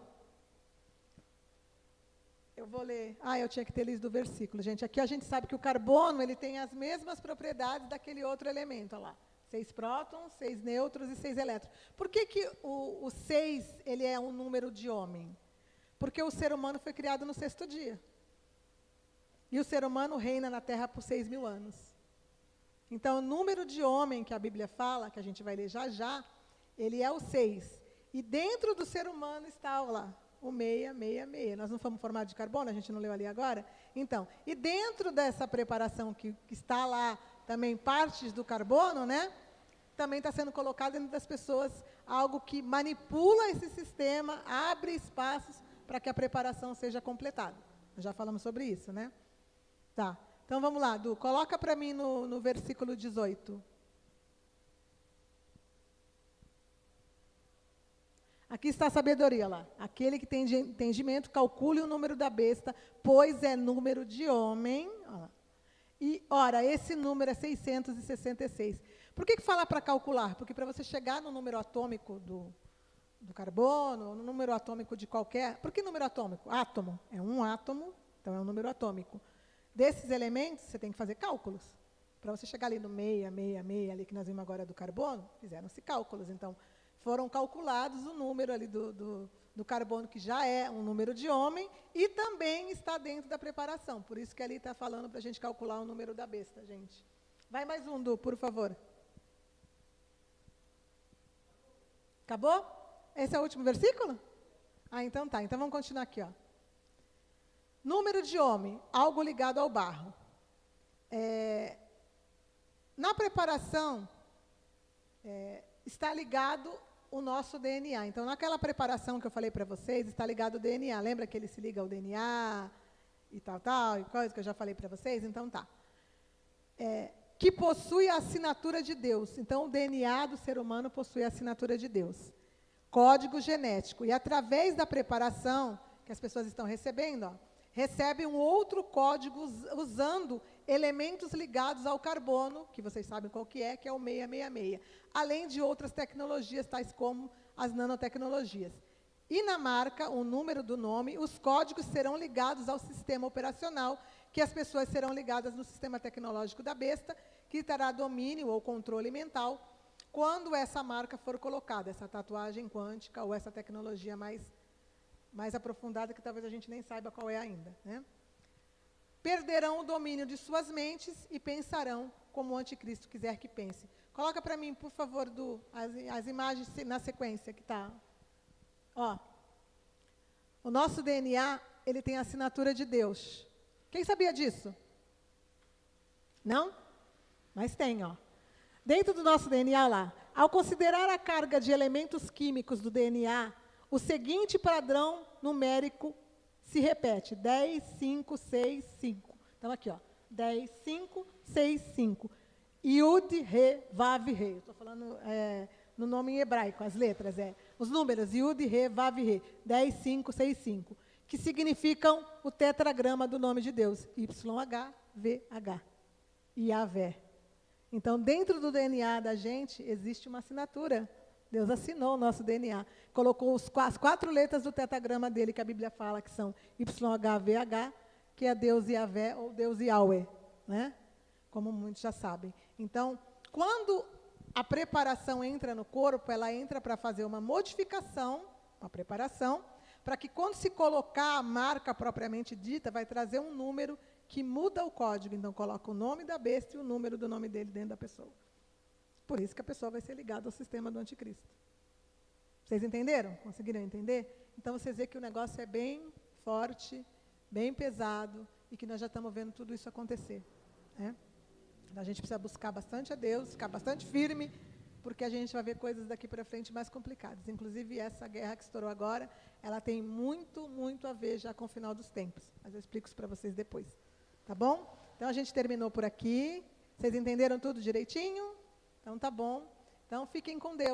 Eu vou ler. Eu tinha que ter lido o versículo, gente. Aqui a gente sabe que o carbono, ele tem as mesmas propriedades daquele outro elemento, ó lá. 6 prótons, 6 nêutrons e 6 elétrons. Por que o 6, ele é um número de homem? Porque o ser humano foi criado no 6º dia. E o ser humano reina na Terra por 6.000 anos. Então, o número de homem que a Bíblia fala, que a gente vai ler já já, ele é o 6. E dentro do ser humano está, ó lá, o 666. Nós não fomos formados de carbono, a gente não leu ali agora? Então, e dentro dessa preparação que está lá, também partes do carbono, né? Também está sendo colocado dentro das pessoas algo que manipula esse sistema, abre espaços para que a preparação seja completada. Nós já falamos sobre isso, né? Tá. Então, vamos lá, Du. Coloca para mim no versículo 18. Aqui está a sabedoria, lá. Aquele que tem entendimento, calcule o número da besta, pois é número de homem. Ó. E, ora, esse número é 666. Por que fala para calcular? Porque para você chegar no número atômico do carbono, no número atômico de qualquer... Por que número atômico? Átomo. É um átomo, então é um número atômico. Desses elementos, você tem que fazer cálculos. Para você chegar ali no 666, ali que nós vimos agora do carbono, fizeram-se cálculos. Então, foram calculados o número ali do carbono, que já é um número de homem, e também está dentro da preparação. Por isso que ali está falando para a gente calcular o número da besta, gente. Vai mais um, Du, por favor. Acabou? Esse é o último versículo? Então tá. Então vamos continuar aqui, ó. Número de homem, algo ligado ao barro. Na preparação, está ligado o nosso DNA. Então, naquela preparação que eu falei para vocês, está ligado o DNA. Lembra que ele se liga ao DNA e tal, e coisa que eu já falei para vocês? Então, tá. Que possui a assinatura de Deus. Então, o DNA do ser humano possui a assinatura de Deus. Código genético. E, através da preparação que as pessoas estão recebendo, ó, recebe um outro código usando elementos ligados ao carbono, que vocês sabem qual que é o 666, além de outras tecnologias, tais como as nanotecnologias. E na marca, o número do nome, os códigos serão ligados ao sistema operacional, que as pessoas serão ligadas no sistema tecnológico da besta, que terá domínio ou controle mental, quando essa marca for colocada, essa tatuagem quântica ou essa tecnologia mais aprofundada, que talvez a gente nem saiba qual é ainda, né? Perderão o domínio de suas mentes e pensarão como o anticristo quiser que pense. Coloca para mim, por favor, as imagens na sequência que está. Ó, o nosso DNA, ele tem a assinatura de Deus. Quem sabia disso? Não? Mas tem, ó. Dentro do nosso DNA lá, ao considerar a carga de elementos químicos do DNA, o seguinte padrão numérico se repete: 10, 5, 6, 5. Então, aqui, ó. 10, 5, 6, 5. Yud, Re, Vav, Re. Estou falando no nome em hebraico, as letras, os números, Yud, Re, Vav, Re. 10, 5, 6, 5. Que significam o tetragrama do nome de Deus. YH, VH. Yavé. Então, dentro do DNA da gente, existe uma assinatura. Deus assinou o nosso DNA. Colocou as 4 letras do tetragrama dele, que a Bíblia fala que são YHVH, que é Deus Yavé ou Deus Yahweh, né? Como muitos já sabem. Então, quando a preparação entra no corpo, ela entra para fazer uma modificação, uma preparação, para que quando se colocar a marca propriamente dita, vai trazer um número que muda o código. Então, coloca o nome da besta e o número do nome dele dentro da pessoa. Por isso que a pessoa vai ser ligada ao sistema do anticristo. Vocês entenderam? Conseguiram entender? Então, vocês veem que o negócio é bem forte, bem pesado, e que nós já estamos vendo tudo isso acontecer, né? Então, a gente precisa buscar bastante a Deus, ficar bastante firme, porque a gente vai ver coisas daqui para frente mais complicadas. Inclusive, essa guerra que estourou agora, ela tem muito, muito a ver já com o final dos tempos. Mas eu explico isso para vocês depois. Tá bom? Então, a gente terminou por aqui. Vocês entenderam tudo direitinho? Então, tá bom. Então, fiquem com Deus.